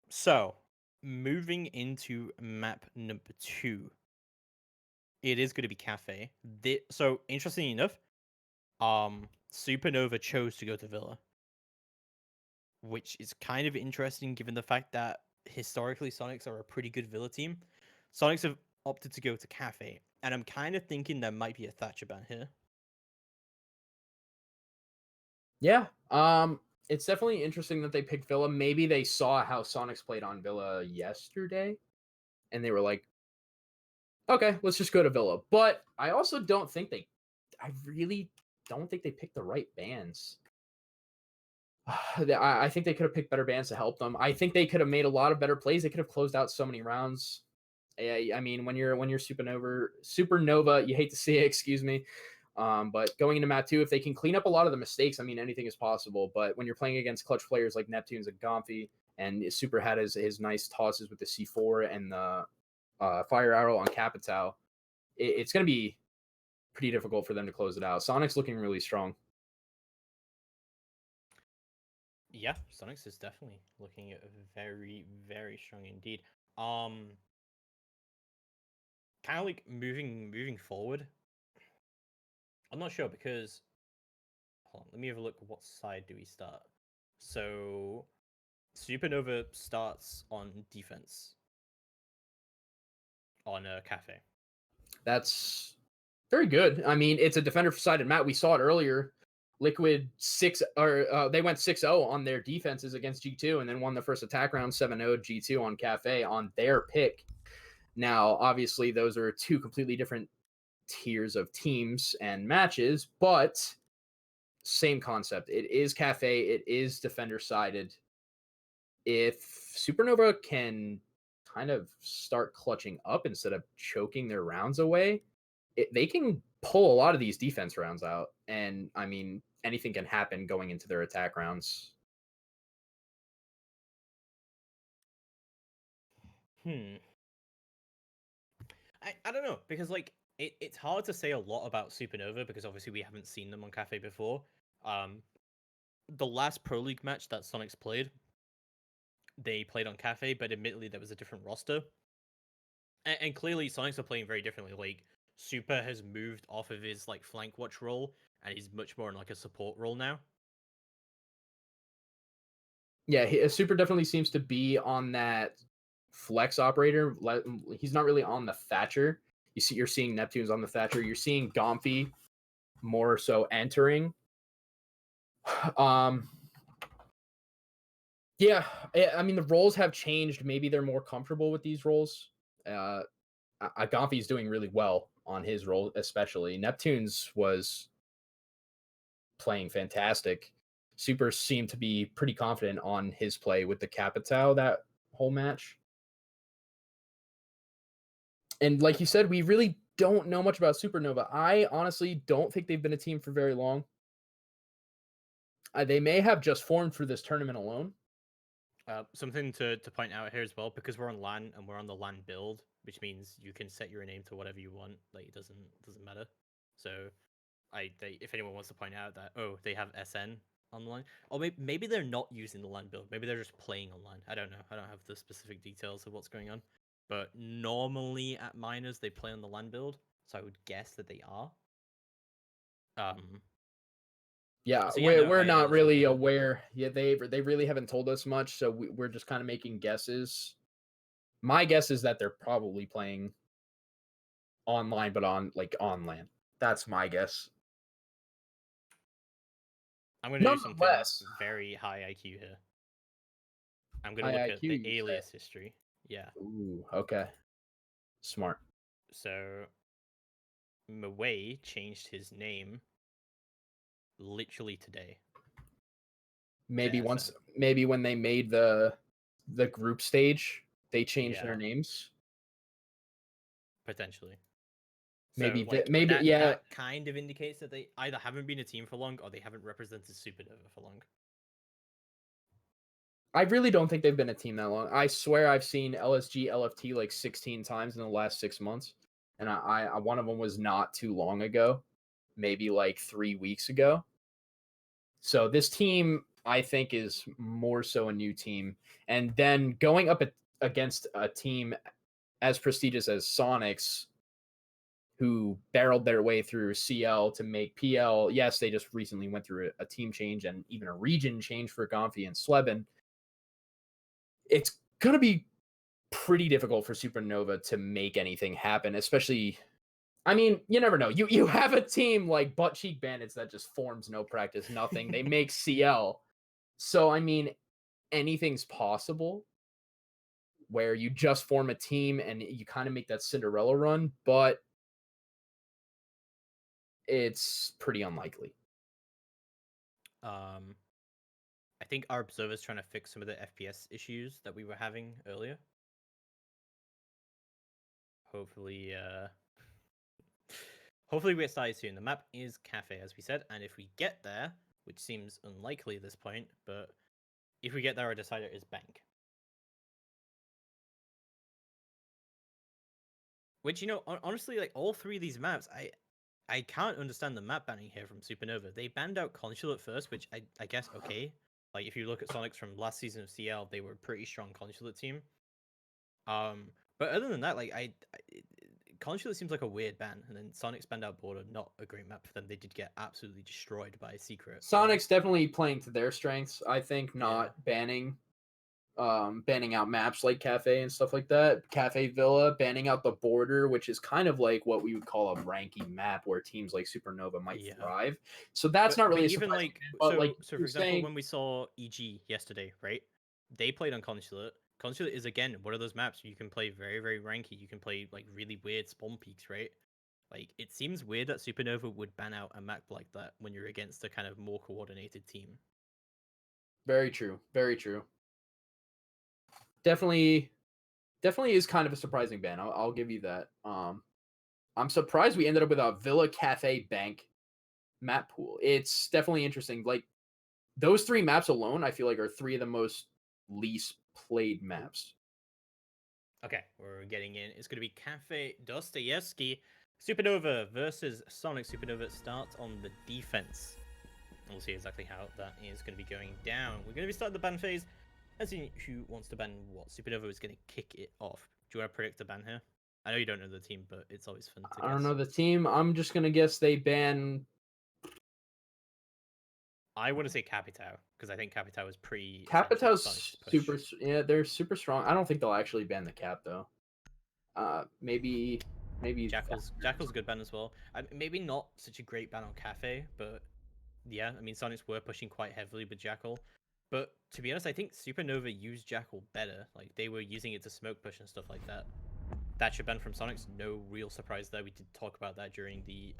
So, moving into map number 2. It is going to be Cafe. So, interestingly enough, Supernova chose to go to Villa. Which is kind of interesting given the fact that historically Soniqs are a pretty good Villa team. Soniqs have opted to go to Cafe, and I'm kind of thinking there might be a Thatcher ban here. Yeah, it's definitely interesting that they picked Villa. Maybe they saw how Soniqs played on Villa yesterday, and they were like, okay, let's just go to Villa. But I also don't think I really don't think they picked the right bans. I think they could have picked better bands to help them. I think they could have made a lot of better plays. They could have closed out so many rounds. I mean, when you're Supernova, you hate to see it, excuse me. But going into map 2, if they can clean up a lot of the mistakes, I mean, anything is possible. But when you're playing against clutch players like Neptunes and Gomfi, and Super had his nice tosses with the C4 and the fire arrow on Capitao, it's going to be pretty difficult for them to close it out. Soniqs looking really strong. Yeah, Soniqs is definitely looking very, very strong indeed. Kind of like moving forward. I'm not sure because hold on, let me have a look. What side do we start? So Supernova starts on defense on a Cafe. That's very good. I mean, it's a defender-sided map. We saw it earlier. Liquid they went 6-0 on their defenses against G2 and then won the first attack round 7-0 G2 on Cafe on their pick. Now, obviously, those are 2 completely different tiers of teams and matches, but same concept. It is Cafe. It is defender-sided. If Supernova can kind of start clutching up instead of choking their rounds away, they can pull a lot of these defense rounds out. And, I mean, anything can happen going into their attack rounds. I don't know, because, like, it's hard to say a lot about Supernova, because obviously we haven't seen them on Cafe before. The last Pro League match that Soniqs played, they played on Cafe, but admittedly there was a different roster. And clearly, Sonics are playing very differently. Like, Super has moved off of his like flank watch role, and he's much more in like a support role now. Yeah, Super definitely seems to be on that flex operator. He's not really on the Thatcher. You're seeing Neptune's on the Thatcher. You're seeing Gomfy more so entering. Um, yeah, I mean the roles have changed. Maybe they're more comfortable with these roles. Gomfy's doing really well on his role, especially. Neptune's was playing fantastic. Super seemed to be pretty confident on his play with the Capitao that whole match. And like you said, we really don't know much about Supernova. I honestly don't think they've been a team for very long. They may have just formed for this tournament alone. Something to point out here as well, because we're on LAN and we're on the LAN build, which means you can set your name to whatever you want. Like it doesn't matter. So if anyone wants to point out that they have SN on the line, or maybe they're not using the LAN build, maybe they're just playing online. I don't know. I don't have the specific details of what's going on. But normally at minors they play on the LAN build, so I would guess that they are. Yeah, So yeah, no, we're I not listen really to aware. Yeah, they really haven't told us much, so we're just kind of making guesses. My guess is that they're probably playing online, but on LAN. That's my guess. I'm going to do something Nonetheless, very high IQ here. I'm going to high look at IQ, the you say? alias history. Yeah. Ooh, okay, smart. So Mway changed his name literally today. Maybe SN. maybe when they made the group stage, they changed their Yeah. names. Potentially. Maybe So, like, maybe yeah. that kind of indicates that they either haven't been a team for long or they haven't represented Supernova for long. I really don't think they've been a team that long. I swear I've seen LSG LFT like 16 times in the last 6 months, and I one of them was not too long ago, maybe like 3 weeks ago. So this team I think is more so a new team, and then going up against a team as prestigious as Soniqs, who barreled their way through CL to make PL. Yes, they just recently went through a team change and even a region change for Gomfy and Sleben. It's going to be pretty difficult for Supernova to make anything happen, especially, I mean, you never know. You have a team like Butt Cheek Bandits that just forms no practice, nothing. They make CL. So, I mean, anything's possible where you just form a team and you kind of make that Cinderella run, but it's pretty unlikely. I think our observer's trying to fix some of the FPS issues that we were having earlier. Hopefully, hopefully we get started soon. The map is Cafe, as we said, and if we get there, which seems unlikely at this point, but if we get there, our decider is Bank. Which, honestly, like, all three of these maps, I can't understand the map banning here from Supernova. They banned out Consulate first, which I guess, okay. Like, if you look at Sonics from last season of CL, they were a pretty strong Consulate team. But other than that, like, Consulate seems like a weird ban, and then Sonics banned out Border, not a great map for them. They did get absolutely destroyed by Secret. Soniqs definitely playing to their strengths, I think, not banning out maps like Cafe and stuff like that. Cafe Villa, banning out the Border, which is kind of like what we would call a ranking map where teams like Supernova might thrive. So that's not really even like so for example, when we saw EG yesterday, right? They played on Consulate. Consulate is again one of those maps where you can play very, very ranky. You can play like really weird spawn peaks, right? Like, it seems weird that Supernova would ban out a map like that when you're against a kind of more coordinated team. Very true. Very true. Definitely is kind of a surprising ban. I'll give you that. I'm surprised we ended up with a Villa Cafe Bank map pool. It's definitely interesting. Like, those three maps alone, I feel like, are three of the most least played maps. Okay, we're getting in. It's going to be Cafe Dostoevsky. Supernova versus Sonic. Supernova starts on the defense. We'll see exactly how that is going to be going down. We're going to be starting the ban phase. Let's see who wants to ban what. Supernova is going to kick it off. Do you want to predict the ban here? I know you don't know the team, but it's always fun to guess. I don't know the team. I'm just gonna guess they ban. I want to say Capitao because I think Capitao is pretty. Capitao's super. Yeah, they're super strong. I don't think they'll actually ban the cap though. Maybe. Jackal's a good ban as well. Maybe not such a great ban on Cafe, but yeah, I mean Sonics were pushing quite heavily with Jackal. But to be honest, I think Supernova used Jackal better. Like they were using it to smoke push and stuff like that. Thatcher ban from Sonics, no real surprise there. We did talk about that during the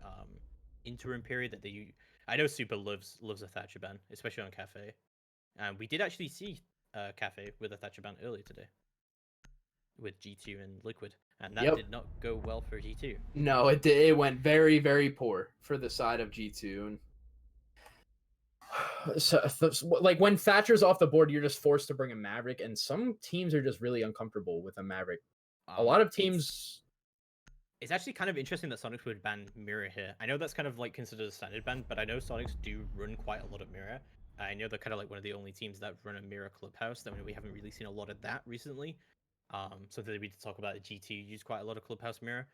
interim period that they. I know Super loves a Thatcher ban, especially on Cafe, and we did actually see Cafe with a Thatcher ban earlier today with G2 and Liquid, and that did not go well for G2. No, it went very, very poor for the side of G2. So, like when Thatcher's off the board, you're just forced to bring a Maverick, and some teams are just really uncomfortable with a Maverick. A lot of teams. It's actually kind of interesting that Sonics would ban Mirror here. I know that's kind of like considered a standard ban, but I know Sonics do run quite a lot of Mirror. I know they're kind of like one of the only teams that run a Mirror Clubhouse. I mean, we haven't really seen a lot of that recently. Something that we did talk about, G2 use quite a lot of Clubhouse Mirror.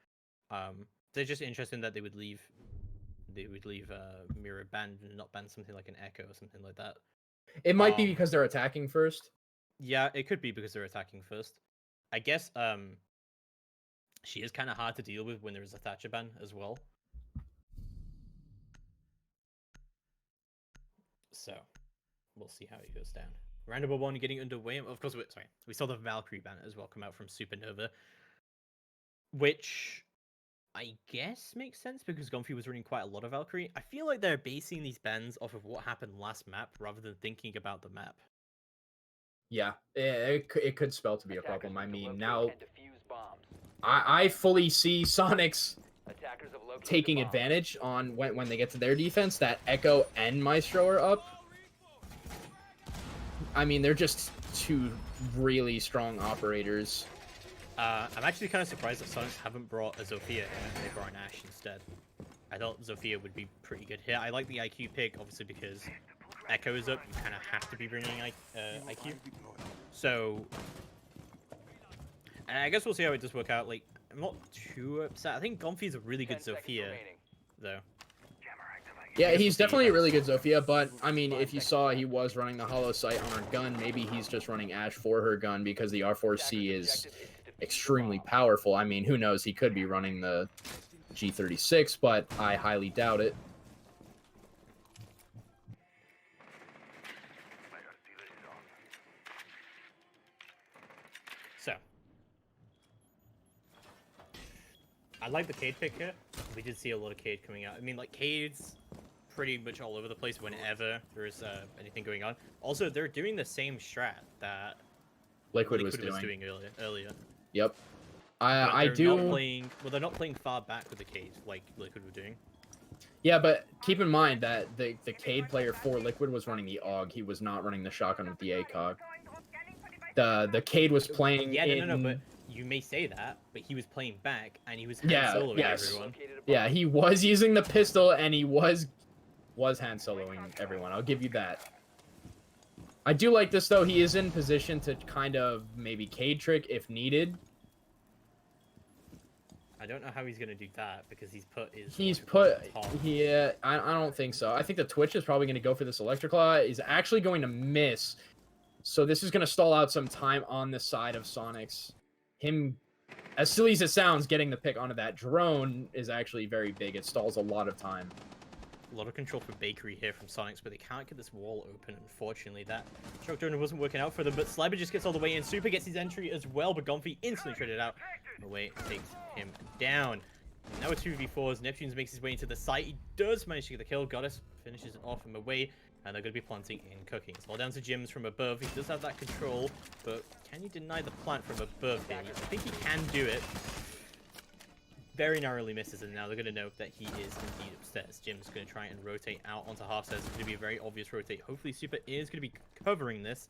They're just interesting that they would leave Mirror banned and not ban something like an Echo or something like that. It might be because they're attacking first. Yeah, it could be because they're attacking first. I guess she is kind of hard to deal with when there's a Thatcher ban as well. So we'll see how it goes down. Round number 1 getting underway. Of course, we saw the Valkyrie ban as well come out from Supernova, which I guess makes sense because Gonfi was running quite a lot of Valkyrie. I feel like they're basing these bans off of what happened last map rather than thinking about the map. Yeah, it could spell to be a problem. I mean, now I fully see Sonics taking advantage on when they get to their defense. That Echo and Maestro are up. I mean, they're just two really strong operators. I'm actually kind of surprised that Sonics haven't brought a Zofia here. They brought an Ashe instead. I thought Zofia would be pretty good here. I like the IQ pick, obviously, because Echo is up. You kind of have to be bringing IQ. So, and I guess we'll see how it does work out. Like, I'm not too upset. I think Gonfi's a really good Zofia, though. Yeah, he's definitely a really good Zofia, but, I mean, if you saw he was running the hollow sight on her gun, maybe he's just running Ashe for her gun because the R4C is extremely powerful. I mean, who knows? He could be running the G36, but I highly doubt it. So, I like the Cade pick here. We did see a lot of Cade coming out. I mean, like, Cade's pretty much all over the place whenever there is anything going on. Also, they're doing the same strat that Liquid was doing earlier. Yep. They're not playing far back with the Cade like Liquid were doing. Yeah, but keep in mind that the Cade player for Liquid was running the AUG. He was not running the shotgun with the ACOG. The Cade was playing. Yeah, no, but you may say that, but he was playing back and he was hand-soloing everyone. Yeah, he was using the pistol and he was hand-soloing everyone. I'll give you that. I do like this, though. He is in position to kind of maybe Cade trick if needed. I don't know how he's going to do that because Yeah, I don't think so. I think the Twitch is probably going to go for this Electroclaw. Is actually going to miss. So this is going to stall out some time on the side of Sonics. Him, as silly as it sounds, getting the pick onto that drone is actually very big. It stalls a lot of time. A lot of control for Bakery here from Sonics, but they can't get this wall open, unfortunately. That shock drone wasn't working out for them, but Sliber just gets all the way in. Super gets his entry as well, but Gonfi instantly traded out. Away takes him down. Now a 2v4 as Neptunes makes his way into the site. He does manage to get the kill. Goddess finishes it off him away, and they're going to be planting in cooking. It's all down to Jims from above. He does have that control, but can you deny the plant from above here? I think he can do it. Very narrowly misses, and now they're going to know that he is indeed upstairs. Jim's going to try and rotate out onto half stairs. It's going to be a very obvious rotate. Hopefully Super is going to be covering this.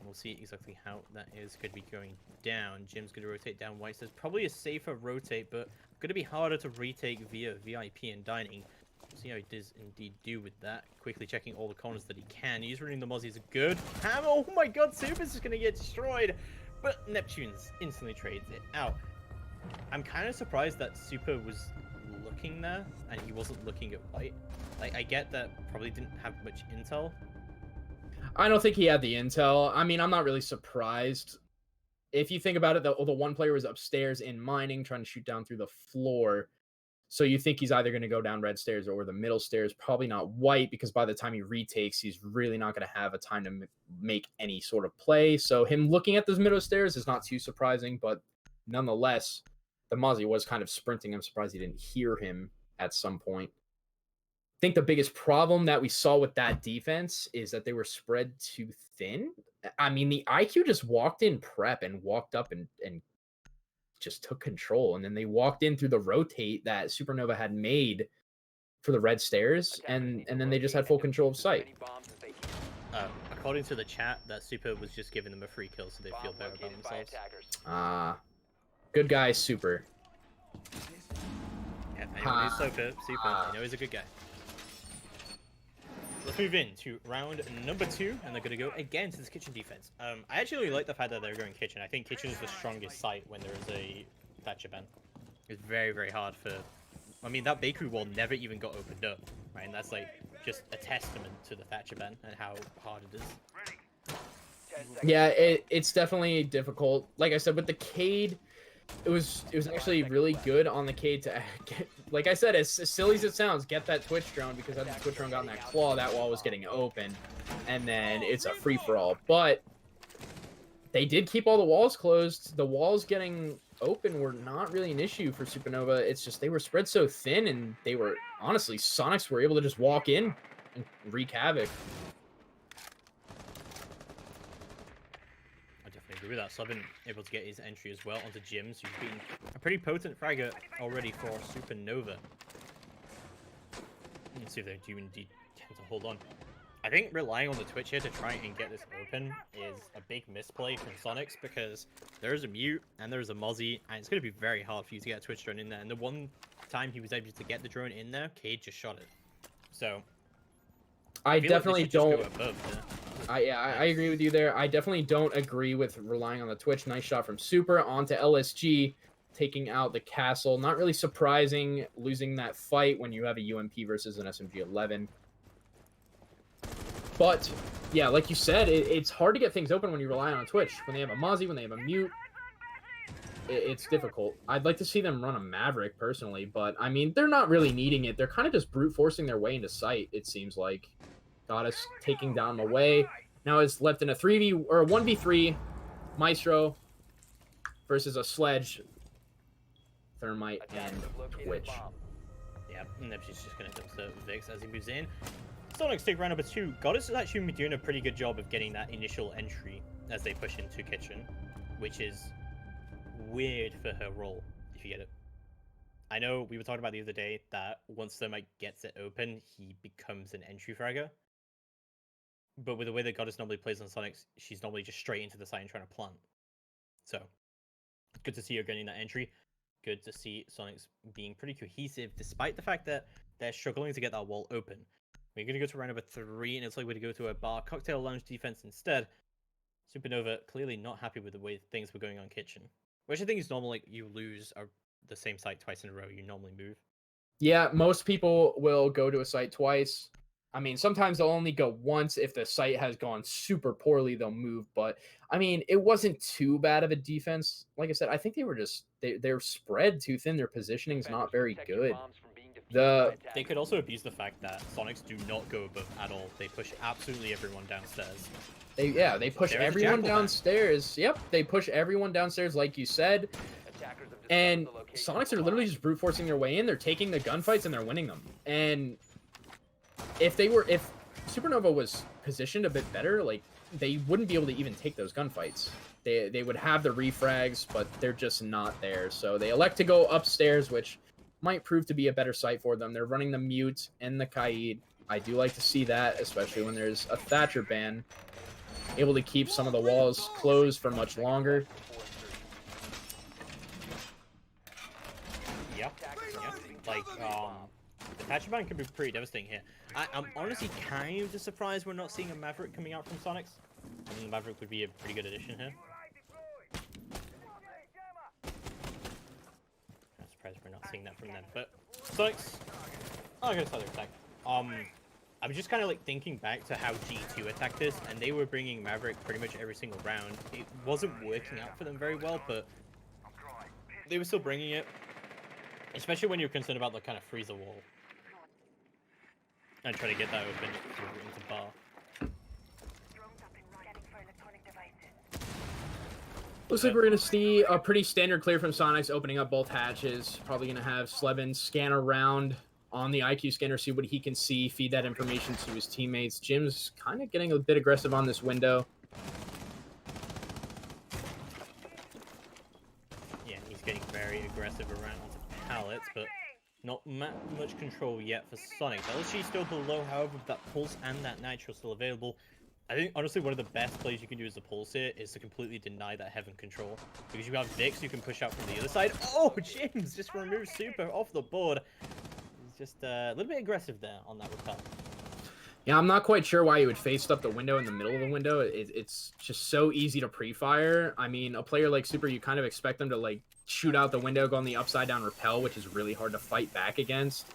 We'll see exactly how that is going to be going down. Jim's going to rotate down white stairs. Probably a safer rotate, but going to be harder to retake via VIP and dining. We'll see how he does indeed do with that. Quickly checking all the corners that he can. He's running the Mozzies good. Hammer! Oh my god, Super's just going to get destroyed. But Neptunes instantly trades it out. I'm kind of surprised that Super was looking there and he wasn't looking at white. Like, I get that probably didn't have much intel. I don't think he had the intel. I mean, I'm not really surprised. If you think about it, the one player was upstairs in mining, trying to shoot down through the floor. So you think he's either going to go down red stairs or the middle stairs, probably not white, because by the time he retakes, he's really not going to have a time to make any sort of play. So him looking at those middle stairs is not too surprising, but nonetheless, the Mozzie was kind of sprinting. I'm surprised he didn't hear him at some point. I think the biggest problem that we saw with that defense is that they were spread too thin. I mean, the IQ just walked in prep and walked up and just took control, and then they walked in through the rotate that Supernova had made for the red stairs, and then they just had full control of sight. According to the chat, that Super was just giving them a free kill so they feel better about themselves. Good guy, Super. Yeah, anyone who's Super, you know he's a good guy. Let's move in to round number 2, and they're going to go again to this kitchen defense. I actually really like the fact that they're going kitchen. I think kitchen is the strongest site when there is a Thatcher ban. It's very, very hard for... I mean, that bakery wall never even got opened up, right? And that's, like, just a testament to the Thatcher ban and how hard it is. Yeah, it's definitely difficult. Like I said, with the Cade, it was actually really good on the Cade to get, like I said, as silly as it sounds, get that Twitch drone, because had the Twitch drone gotten that claw, that wall was getting open, and then it's a free-for-all. But they did keep all the walls closed. The walls getting open were not really an issue for Supernova. It's just they were spread so thin, and they were, honestly, Soniqs were able to just walk in and wreak havoc. Agree with that. Slevin able to get his entry as well onto Jims, who's been a pretty potent fragger already for Supernova. Let's see if they do indeed tend to hold on. I think relying on the Twitch here to try and get this open is a big misplay from Soniqs, because there is a mute and there is a Mozzie, and it's going to be very hard for you to get a Twitch drone in there. And the one time he was able to get the drone in there, Cade just shot it. So I definitely don't. I agree with you there. I definitely don't agree with relying on the Twitch. Nice shot from Super onto LSG, taking out the castle. Not really surprising losing that fight when you have a UMP versus an SMG-11. But yeah, like you said, it's hard to get things open when you rely on a Twitch. When they have a Mozzie, when they have a mute, it's difficult. I'd like to see them run a Maverick personally, but I mean, they're not really needing it. They're kind of just brute forcing their way into sight, it seems like. Goddess taking down away. Now it's left in a 3v or a 1v3 Maestro versus a Sledge, Thermite, and Twitch. Yeah, and then she's just going to dump Vix as he moves in. Soniqs take round number 2. Goddess is actually doing a pretty good job of getting that initial entry as they push into kitchen, which is weird for her role, if you get it. I know we were talking about the other day that once Thermite gets it open, he becomes an entry fragger. But with the way that Goddess normally plays on Soniqs, she's normally just straight into the site and trying to plant. So, good to see her getting that entry. Good to see Soniqs being pretty cohesive, despite the fact that they're struggling to get that wall open. We're going to go to round number 3, and it's like we're going to go to a bar cocktail lounge defense instead. Supernova clearly not happy with the way things were going on kitchen. Which I think is normal, like, you lose the same site twice in a row, you normally move. Yeah, most people will go to a site twice. I mean, sometimes they'll only go once. If the site has gone super poorly, they'll move. But, I mean, it wasn't too bad of a defense. Like I said, I think they were just... They're spread too thin. Their positioning's not very good. They could also abuse the fact that Soniqs do not go above at all. They push absolutely everyone downstairs. They push everyone downstairs. Yep, they push everyone downstairs, like you said. And Soniqs are literally just brute forcing their way in. They're taking the gunfights and they're winning them. And if Supernova was positioned a bit better, like, they wouldn't be able to even take those gunfights. They would have the refrags, but they're just not there. So they elect to go upstairs, which might prove to be a better site for them. They're running the mute and the Kaid. I do like to see that, especially when there's a Thatcher ban. Able to keep some of the walls closed for much longer. Yep. Like, the Thatcher ban could be pretty devastating here. I'm honestly kind of surprised we're not seeing a Maverick coming out from Soniqs. I think the Maverick would be a pretty good addition here. seeing that from them. But Soniqs, I'm gonna start their attack. I'm just kind of like thinking back to how G2 attacked this, and they were bringing Maverick pretty much every single round. It wasn't working out for them very well, but they were still bringing it, especially when you're concerned about the kind of freezer wall and trying to get that open into bar. Looks like we're going to see a pretty standard clear from Soniqs, opening up both hatches. Probably going to have Slevin scan around on the IQ scanner, see what he can see, feed that information to his teammates. Jim's kind of getting a bit aggressive on this window. Yeah, he's getting very aggressive around the pallets, but not much control yet for Sonic. LSG still below, however, with that pulse and that nitro still available. I think, honestly, one of the best plays you can do as a pulse here is to completely deny that heaven control. Because you have Vix, you can push out from the other side. Oh, James just removed Super off the board. He's just a little bit aggressive there on that repel. Yeah, I'm not quite sure why he would face up the window in the middle of the window. It's just so easy to pre-fire. I mean, a player like Super, you kind of expect them to, like, shoot out the window, go on the upside-down repel, which is really hard to fight back against.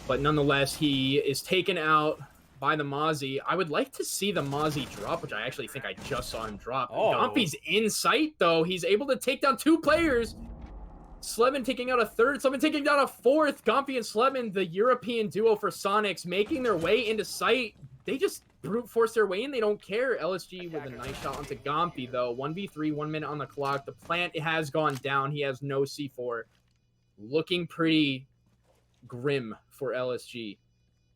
But nonetheless, he is taken out by the Mozzie. I would like to see the Mozzie drop, which I actually think I just saw him drop. Oh. Gompy's in sight, though. He's able to take down 2 players. Slevin taking out a 3rd. Slevin taking down a 4th. Gompy and Slevin, the European duo for Soniqs, making their way into sight. They just brute force their way in. They don't care. LSG with a nice shot onto Gompy, though. 1v3, 1 minute on the clock. The plant has gone down. He has no C4. Looking pretty grim for LSG.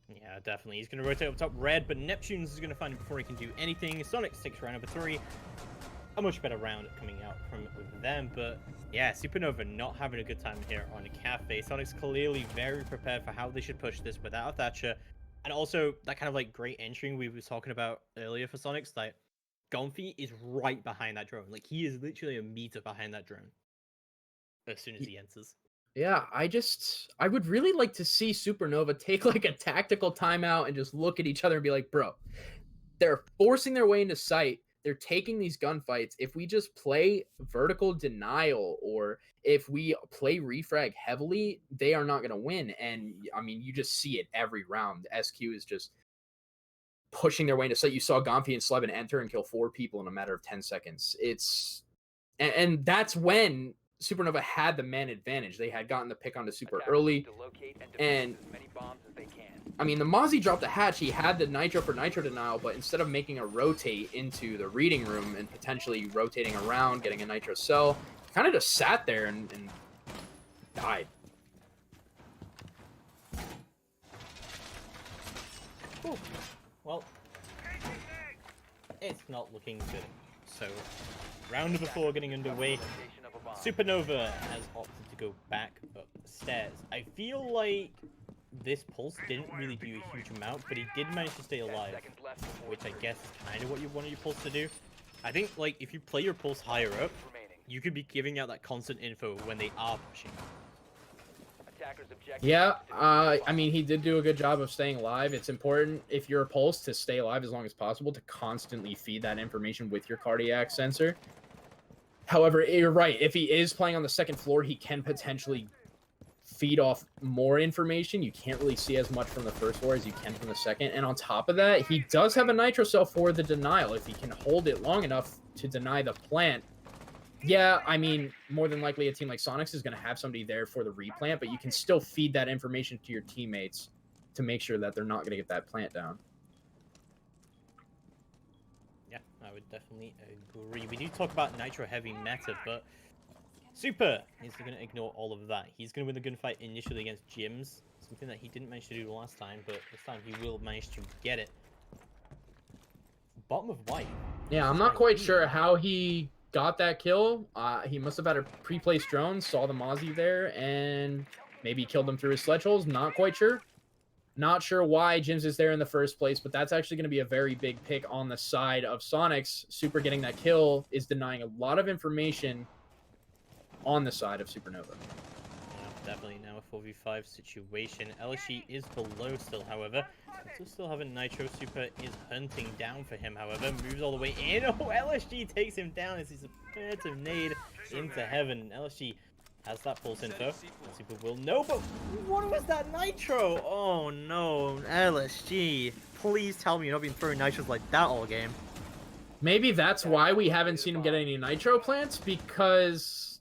Yeah, definitely. He's going to rotate up top red, but Neptune's is going to find him before he can do anything. Soniqs takes round number 3. A much better round coming out from them, but yeah, Supernova not having a good time here on Cafe. Soniqs clearly very prepared for how they should push this without a Thatcher. And also, that kind of like great entering we were talking about earlier for Soniqs, like Gompy is right behind that drone. Like, he is literally a meter behind that drone as soon as he enters. Yeah, I would really like to see Supernova take like a tactical timeout and just look at each other and be like, bro, they're forcing their way into sight. They're taking these gunfights. If we just play vertical denial or if we play refrag heavily, they are not going to win. And I mean, you just see it every round. SQ is just pushing their way into sight. You saw Gompy and Slevin enter and kill 4 people in a matter of 10 seconds. And that's when Supernova had the man advantage. They had gotten the pick onto Super early. And I mean, the Mozzie dropped the hatch. He had the nitro for nitro denial, but instead of making a rotate into the reading room and potentially rotating around, getting a nitro cell, kind of just sat there and died. Cool. Well, it's not looking good. So, round number 4 getting underway. Supernova has opted to go back upstairs. I feel like this pulse didn't really do a huge amount, but he did manage to stay alive, which I guess is kind of what you want your pulse to do. I think, like, if you play your pulse higher up, you could be giving out that constant info when they are pushing. Yeah, I mean, he did do a good job of staying alive. It's important, if you're a pulse, to stay alive as long as possible, to constantly feed that information with your cardiac sensor. However, you're right. If he is playing on the 2nd floor, he can potentially feed off more information. You can't really see as much from the 1st floor as you can from the 2nd. And on top of that, he does have a nitro cell for the denial. If he can hold it long enough to deny the plant, yeah, I mean, more than likely a team like Soniqs is going to have somebody there for the replant, but you can still feed that information to your teammates to make sure that they're not going to get that plant down. Yeah, I would definitely agree. We do talk about nitro heavy meta, but Super is going to ignore all of that. He's going to win the gunfight initially against Gyms, something that he didn't manage to do last time, but this time he will manage to get it. Bottom of white. Yeah, I'm not quite sure how he got that kill. He must have had a pre-placed drone, saw the Mozzie there, and maybe killed him through his sledge holes. Not quite sure. Not sure why Gyms is there in the first place, but that's actually going to be a very big pick on the side of Soniqs. Super getting that kill is denying a lot of information on the side of Supernova. Yeah, definitely now a 4v5 situation. LSG is below still, however. Still having nitro. Super is hunting down for him, however. Moves all the way in. Oh, LSG takes him down as he's prepared to nade into heaven. LSG has that pulse info. Super will know, but what was that nitro? Oh no, LSG. Please tell me you're not been throwing nitros like that all game. Maybe that's why we haven't seen him get any nitro plants, because...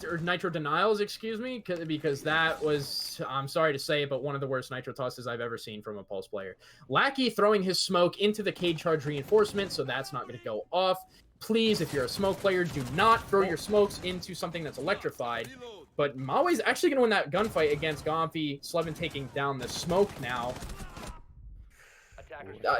or nitro denials, excuse me, because that was, I'm sorry to say, but one of the worst nitro tosses I've ever seen from a Pulse player. Lackey throwing his smoke into the cage charge reinforcement, so that's not going to go off. Please, if you're a smoke player, do not throw your smokes into something that's electrified. But Mawai's actually going to win that gunfight against Gomfi. Slevin taking down the smoke now.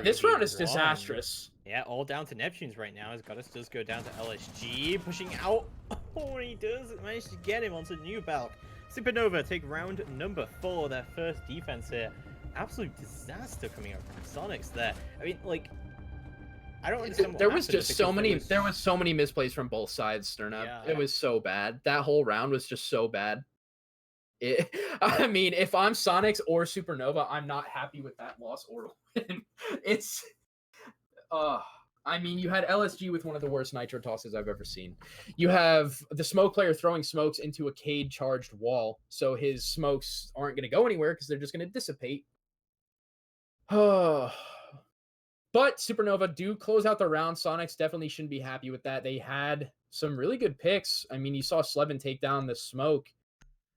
This round is disastrous. Yeah, all down to Neptunes right now, as Goddess does go down to LSG, pushing out. Oh, he does manage to get him onto New Balk. Supernova take round number 4, their first defense here. Absolute disaster coming out from Soniqs there. I mean, like, I don't understand what there was happened just so many was... there was so many misplays from both sides, Sternup. Yeah. It was so bad. That whole round was just so bad. I mean, if I'm Soniqs or Supernova, I'm not happy with that loss or win. It's I mean, you had LSG with one of the worst nitro tosses I've ever seen. You have the smoke player throwing smokes into a Cade charged wall, so his smokes aren't going to go anywhere because they're just going to dissipate. But Supernova do close out the round. Soniqs definitely shouldn't be happy with that. They had some really good picks. I mean, you saw Slevin take down the smoke,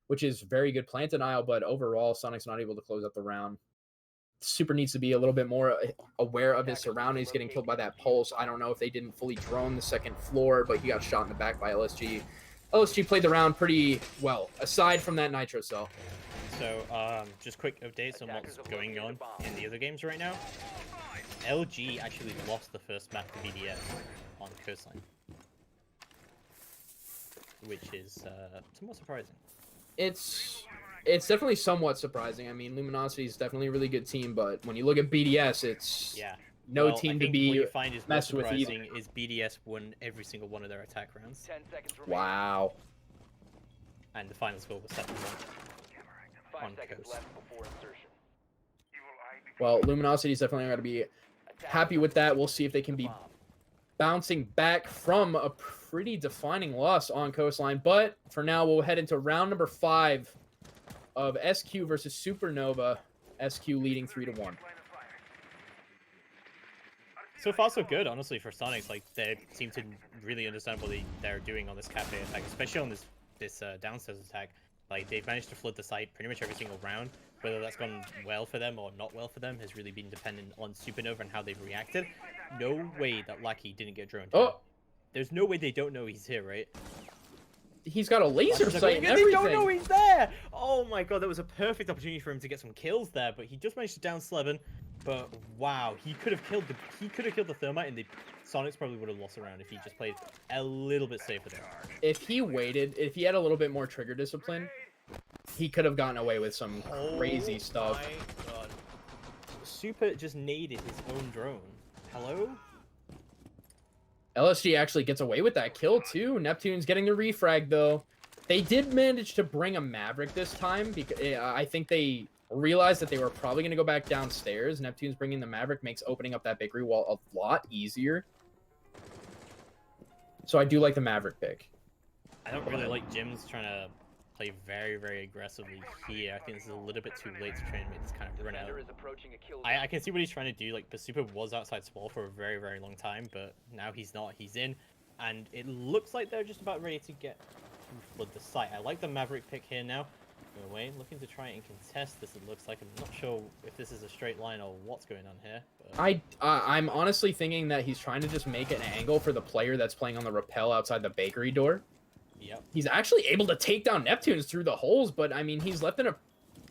which is very good plant denial, but overall, Soniqs not able to close out the round. Super needs to be a little bit more aware of his surroundings, getting killed by that pulse. I don't know if they didn't fully drone the second floor, but he got shot in the back by LSG. LSG played the round pretty well, aside from that nitro cell. So, just quick updates on what's going on in the other games right now. LG actually lost the first map to BDS on Coastline, which is somewhat surprising. It's definitely somewhat surprising. I mean, Luminosity is definitely a really good team, but when you look at BDS, it's no team to be what you find is messed with either. Is BDS won every single one of their attack rounds. 10 seconds remaining. Wow. And the final score was 7-1 on 5 seconds Coast. left before insertion. Well, Luminosity is definitely going to be happy with that. We'll see if they can be bouncing back from a pretty defining loss on Coastline. But for now, we'll head into round number 5 of SQ versus Supernova. SQ leading 3-1. So far, so good, honestly, for Soniqs. Like, they seem to really understand what they're doing on this cafe attack, especially on this downstairs attack. Like, they've managed to flood the site pretty much every single round. Whether that's gone well for them or not well for them has really been dependent on Supernova and how they've reacted. No way that Lackey didn't get droned. Oh! There's no way they don't know he's here, right? He's got a laser sight and They everything. don't know he's there! Oh my god, that was a perfect opportunity for him to get some kills there, but he just managed to down Slevin. But wow, he could have killed the Thermite, and the Soniqs probably would have lost a round if he just played a little bit safer there. If he waited, if he had a little bit more trigger discipline, he could have gotten away with some crazy stuff. My god. Super just naded his own drone. Hello? LSG actually gets away with that kill too. Neptune's getting the refrag though. They did manage to bring a Maverick this time because I think they realized that they were probably going to go back downstairs. Neptune's bringing the Maverick makes opening up that bakery wall a lot easier. So I do like the Maverick pick. I don't really like Jim's trying to play very, very aggressively here. I think this is a little bit too late to try and make this kind of run out. I can see what he's trying to do. Like, the Super was outside Swall for a very, very long time, but now he's not. He's in, and it looks like they're just about ready to get flood the site. I like the Maverick pick here now. Away, looking to try and contest this. It looks like I'm not sure if this is a straight line or what's going on here. But... I'm honestly thinking that he's trying to just make an angle for the player that's playing on the rappel outside the bakery door. Yep. He's actually able to take down Neptunes through the holes, but I mean, he's left in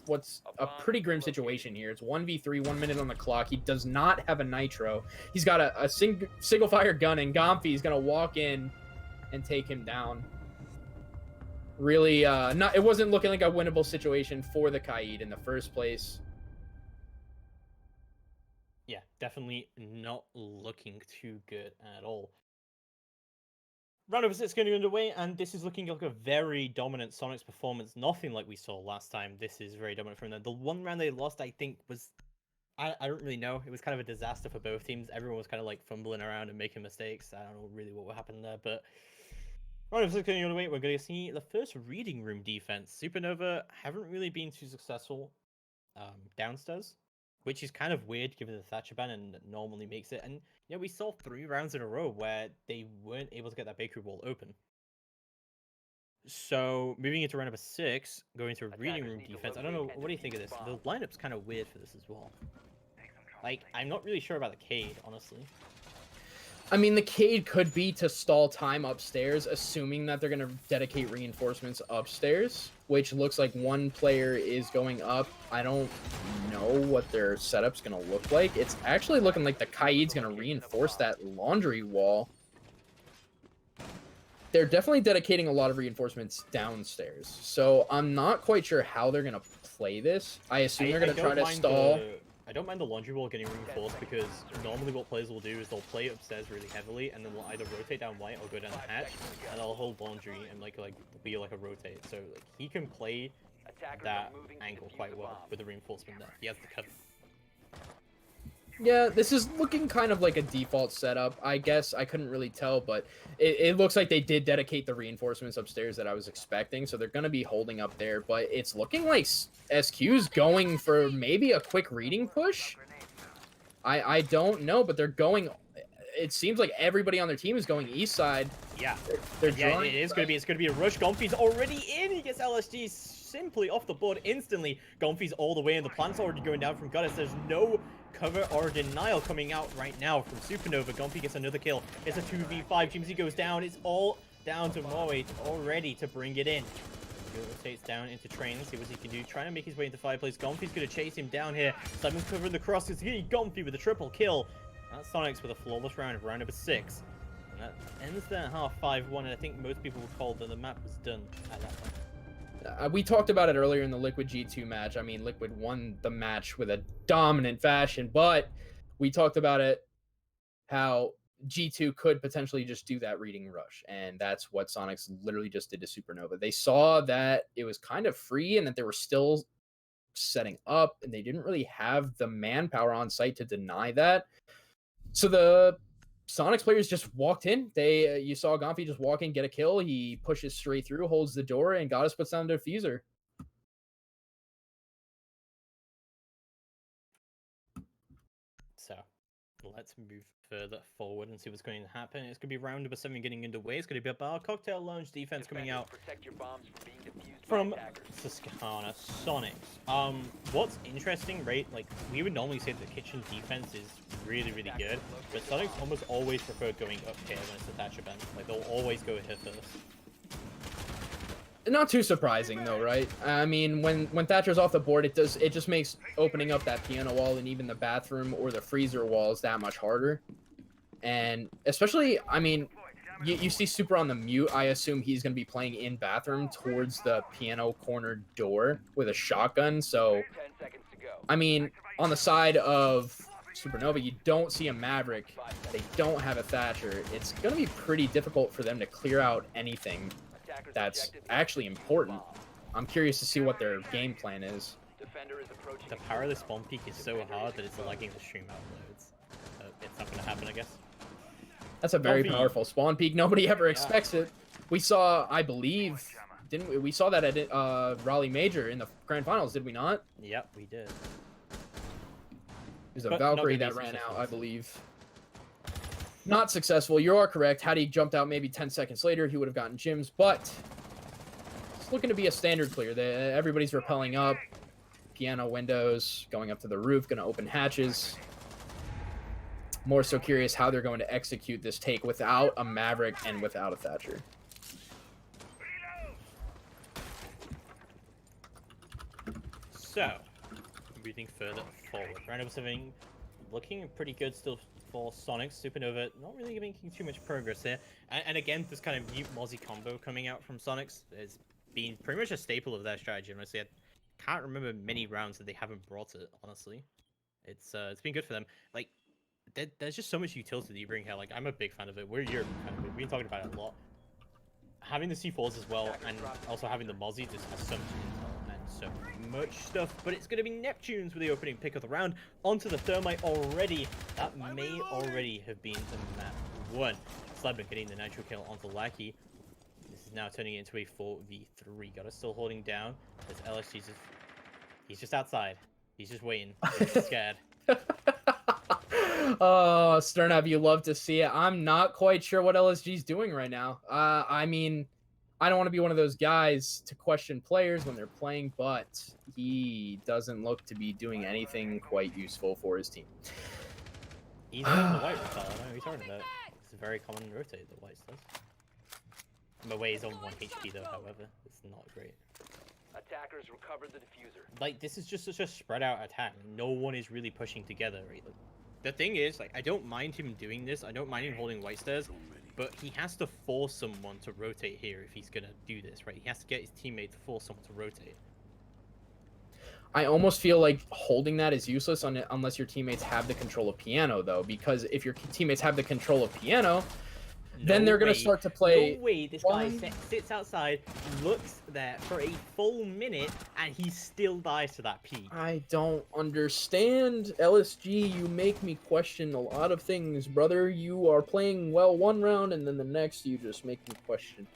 what's a pretty grim situation here. It's 1v3, 1 minute on the clock. He does not have a nitro. He's got a single fire gun, and Gomfi is gonna walk in and take him down. Really, it wasn't looking like a winnable situation for the Kaid in the first place. Yeah, definitely not looking too good at all. Round number 6 going underway, and this is looking like a very dominant Soniqs performance. Nothing like we saw last time. This is very dominant from them. The one round they lost, I think, was... I don't really know. It was kind of a disaster for both teams. Everyone was kind of like fumbling around and making mistakes. I don't know really what happened there, but... Right, if it's going on the way, we're going to see the first reading room defense. Supernova haven't really been too successful downstairs, which is kind of weird given the Thatcher ban and normally makes it. And yeah, we saw 3 rounds in a row where they weren't able to get that bakery wall open. So moving into round number 6, going to reading room defense. I don't know, what do you think of this? The lineup's kind of weird for this as well. Like, I'm not really sure about the Cade, honestly. I mean, the Cade could be to stall time upstairs, assuming that they're going to dedicate reinforcements upstairs, which looks like one player is going up. I don't know what their setup's going to look like. It's actually looking like the Kaid's going to reinforce that laundry wall. They're definitely dedicating a lot of reinforcements downstairs, so I'm not quite sure how they're going to play this. I assume they're going to try to stall. I don't mind the laundry wall getting reinforced because normally what players will do is they'll play upstairs really heavily and then they'll either rotate down white or go down the hatch and they'll hold laundry and be like a rotate. So like, he can play that angle quite well with the reinforcement there. He has the cover. Yeah, this is looking kind of like a default setup. I guess I couldn't really tell, but it looks like they did dedicate the reinforcements upstairs that I was expecting, so they're going to be holding up there. But it's looking like SQ's going for maybe a quick reading push. I don't know, but they're going... It seems like everybody on their team is going east side. Yeah, they're yeah, it is going to be. It's going to be a rush. Gonfi's already in. He gets LSG simply off the board instantly. Gonfi's all the way in. The plant's already going down from Goddess. There's no cover or denial coming out right now from Supernova. Gonfi gets another kill. It's a 2v5. Jimsy goes down. It's all down to Moe already to bring it in. He rotates down into train. See what he can do. Trying to make his way into fireplace. Gonfi's going to chase him down here. Simon's covering the cross. It's getting Gonfi with a triple kill. That's Soniqs with a flawless round of round number 6. And that ends there half 5-1, and I think most people would call that the map was done at that point. We talked about it earlier in the Liquid G2 match. I mean, Liquid won the match with a dominant fashion, but we talked about it, how G2 could potentially just do that reading rush, and that's what Soniqs literally just did to Supernova. They saw that it was kind of free and that they were still setting up, and they didn't really have the manpower on site to deny that. So the Soniqs players just walked in. You saw Gonfi just walk in, get a kill. He pushes straight through, holds the door, and Goddess puts down the diffuser. So let's move further forward and see what's going to happen. It's going to be round number 7 getting underway. It's going to be a bar cocktail lounge defense coming out from Susquehanna Soniqs. What's interesting, right? Like, we would normally say the kitchen defense is really, really good, but Soniqs almost always prefer going up here when it's a Thatcher band. Like, they'll always go here first. Not too surprising though, right? I mean, when Thatcher's off the board, it just makes opening up that piano wall and even the bathroom or the freezer walls that much harder. And especially, I mean, you see Super on the mute. I assume he's going to be playing in bathroom towards the piano corner door with a shotgun. So, I mean, on the side of Supernova, you don't see a Maverick. They don't have a Thatcher. It's going to be pretty difficult for them to clear out anything that's actually important. I'm curious to see what their game plan is. The power of the spawn peak is so hard that it's lagging the stream outloads. It's not going to happen, I guess. That's a very powerful spawn peak. Nobody ever expects it. We saw, I believe, didn't we? We saw that at Raleigh Major in the grand finals, did we not? Yep, we did. There's a Valkyrie that ran out, I believe. Not successful. You are correct. Had he jumped out maybe 10 seconds later, he would have gotten gyms, but it's looking to be a standard clear. Everybody's rappelling up. Piano windows, going up to the roof, going to open hatches. More so curious how they're going to execute this take without a Maverick and without a Thatcher. So, moving further forward. Round number 7 looking pretty good still for Soniqs. Supernova not really making too much progress here. And again, this kind of mute Mozzie combo coming out from Soniqs has been pretty much a staple of their strategy. Honestly, I can't remember many rounds that they haven't brought it, honestly. It's been good for them. Like, there's just so much utility that you bring here. Like, I'm a big fan of it. You're a big fan of it. We've been talking about it a lot. Having the C4s as well, and also having the Mozzie just has so much intel and so much stuff. But it's going to be Neptunes with the opening pick of the round onto the Thermite already. That may already have been the map 1. Slabman getting the nitro kill onto Lackey. now turning it into a 4v3. Got us still holding down. As LSG he's just outside. He's just waiting. He's scared. Oh, Sternav, you love to see it. I'm not quite sure what LSG's doing right now. I mean, I don't want to be one of those guys to question players when they're playing, but he doesn't look to be doing anything quite useful for his team. He's doing the white rotate. I know what you're talking about. It's a very common rotate that Whites does. Maway is on 1 HP though, however. It's not great. Attackers recovered the diffuser. Like, this is just such a spread out attack. No one is really pushing together, right? Like, the thing is, like, I don't mind him doing this. I don't mind him holding white stairs, but he has to force someone to rotate here if he's gonna do this, right? He has to get his teammate to force someone to rotate. I almost feel like holding that is useless unless your teammates have the control of piano, though, because if your teammates have the control of piano, then they're going to start to play. No way, this guy sits outside, looks there for a full minute, and he still dies to that P. I don't understand. LSG, you make me question a lot of things, brother. You are playing well one round, and then the next you just make me question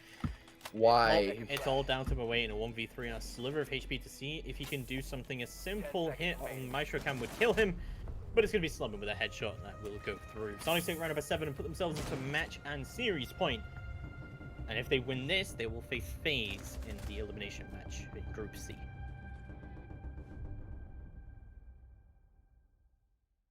why. It's all down to Maway in a 1v3 and a sliver of HP to see if he can do something. A simple hit on Maestro Cam would kill him. But it's going to be Slumber with a headshot that will go through. Soniqs take round number 7 and put themselves into match and series point. And if they win this, they will face FaZe in the elimination match in Group C.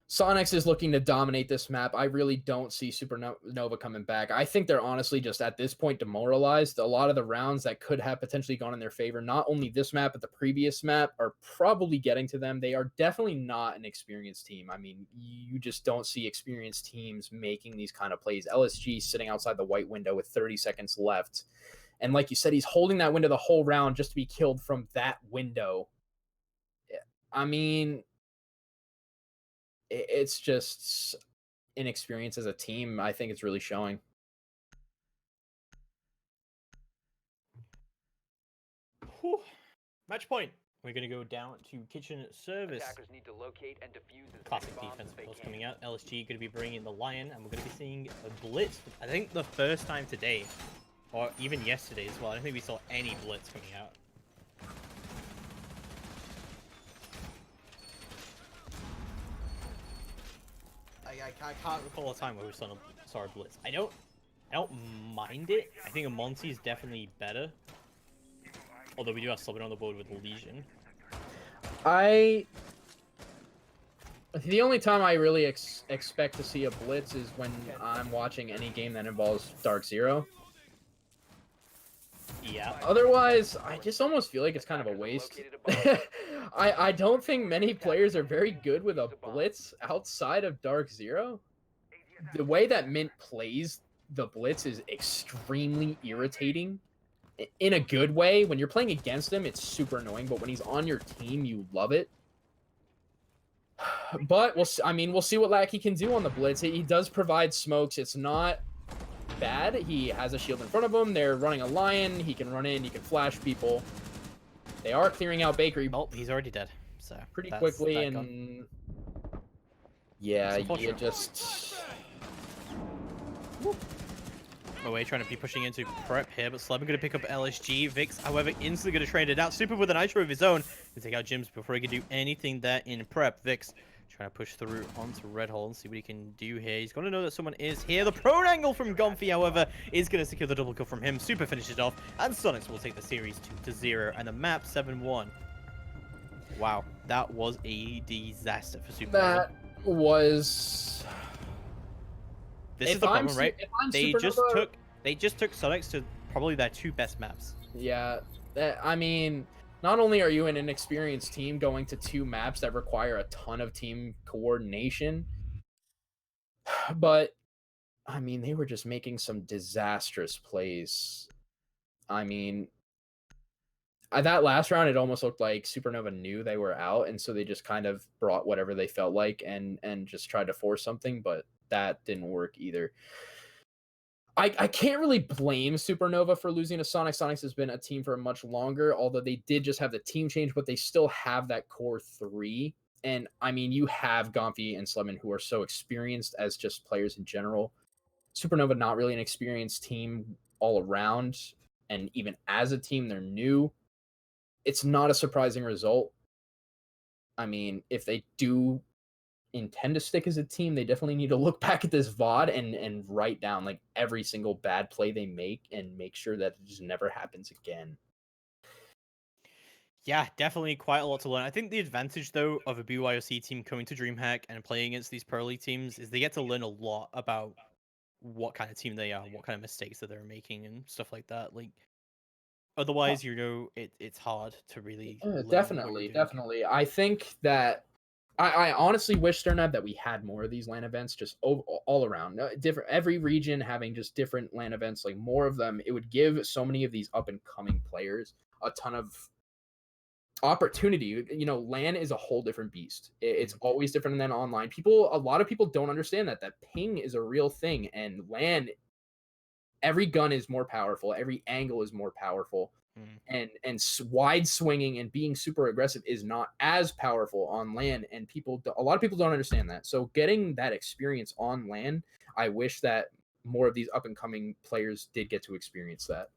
Soniqs is looking to dominate this map. I really don't see Supernova coming back. I think they're honestly just at this point demoralized. A lot of the rounds that could have potentially gone in their favor, not only this map, but the previous map, are probably getting to them. They are definitely not an experienced team. I mean, you just don't see experienced teams making these kind of plays. LSG sitting outside the white window with 30 seconds left. And like you said, he's holding that window the whole round just to be killed from that window. I mean, it's just inexperience as a team. I think it's really showing. Whew. Match point. We're going to go down to kitchen service. Attackers need to locate and defuse as Classic many bombs defense, as they of course, can. coming out. LSG going to be bringing the Lion, and we're going to be seeing a Blitz. I think the first time today, or even yesterday as well. I don't think we saw any Blitz coming out. I can't recall a time where we saw a Blitz. I don't mind it. I think a Monty is definitely better. Although we do have Slubber on the board with Legion. The only time I really expect to see a Blitz is when I'm watching any game that involves Dark Zero. Yeah. Otherwise, I just almost feel like it's kind of a waste. I don't think many players are very good with a Blitz outside of Dark Zero. The way that Mint plays the Blitz is extremely irritating. In a good way. When you're playing against him, it's super annoying, but when he's on your team, you love it. But we'll see what Lackey can do on the Blitz. He does provide smokes. It's not bad. He has a shield in front of him. They're running a Lion. He can run in. He can flash people. They are clearing out Bakery. Oh, he's already dead. So pretty quickly, and yeah, you just. Away trying to be pushing into prep here, but Slebin going to pick up LSG. Vix, however, instantly going to trade it out. Super with a Nitro of his own to take out Jims before he can do anything there in prep. Vix trying to push through onto Red Hole and see what he can do here. He's going to know that someone is here. The prone angle from Gomfy, however, is going to secure the double kill from him. Super finishes off, and Soniqs will take the series 2-0 and the map 7-1. Wow, that was a disaster for Super. That was. This is the problem, right? They just took Soniqs to probably their 2 best maps. Yeah, I mean, not only are you an inexperienced team going to 2 maps that require a ton of team coordination, but I mean, they were just making some disastrous plays. I mean, that last round, it almost looked like Supernova knew they were out, and so they just kind of brought whatever they felt like and just tried to force something, but that didn't work either. I can't really blame Supernova for losing to Soniqs. Soniqs has been a team for much longer, although they did just have the team change, but they still have that core 3. And I mean, you have Gomfy and Slemon, who are so experienced as just players in general. Supernova, not really an experienced team all around. and even as a team, they're new. It's not a surprising result. I mean, if they do intend to stick as a team, they definitely need to look back at this VOD and write down like every single bad play they make and make sure that it just never happens again. Yeah, definitely quite a lot to learn. I think the advantage, though, of a BYOC team coming to DreamHack and playing against these pro league teams is they get to learn a lot about what kind of team they are, what kind of mistakes that they're making, and stuff like that. Like, otherwise, it's hard to really learn what you're Definitely, doing. definitely. I think that I honestly wish, Sternab, that we had more of these LAN events just all around. Different, every region having just different LAN events, like more of them. It would give so many of these up and coming players a ton of opportunity. You know, LAN is a whole different beast. It's always different than online. A lot of people don't understand that ping is a real thing, and LAN, every gun is more powerful, every angle is more powerful. And wide swinging and being super aggressive is not as powerful on LAN, and a lot of people don't understand that. So getting that experience on LAN, I wish that more of these up and coming players did get to experience that.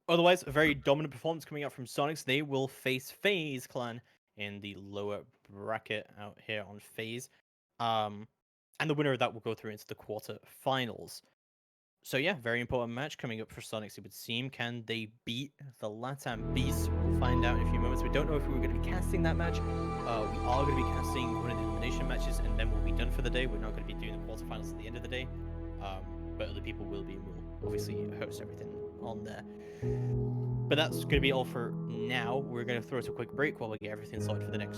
Otherwise, a very dominant performance coming out from Soniqs. They will face FaZe Clan in the lower bracket out here on FaZe. And the winner of that will go through into the quarterfinals. So yeah, very important match coming up for Soniqs, it would seem. Can they beat the LATAM Beasts? We'll find out in a few moments. We don't know if we were going to be casting that match. We are going to be casting one of the elimination matches, and then we'll be done for the day. We're not going to be doing the quarterfinals at the end of the day. But other people will be, and we'll obviously host everything on there. But that's going to be all for now. We're going to throw us a quick break while we get everything sorted for the next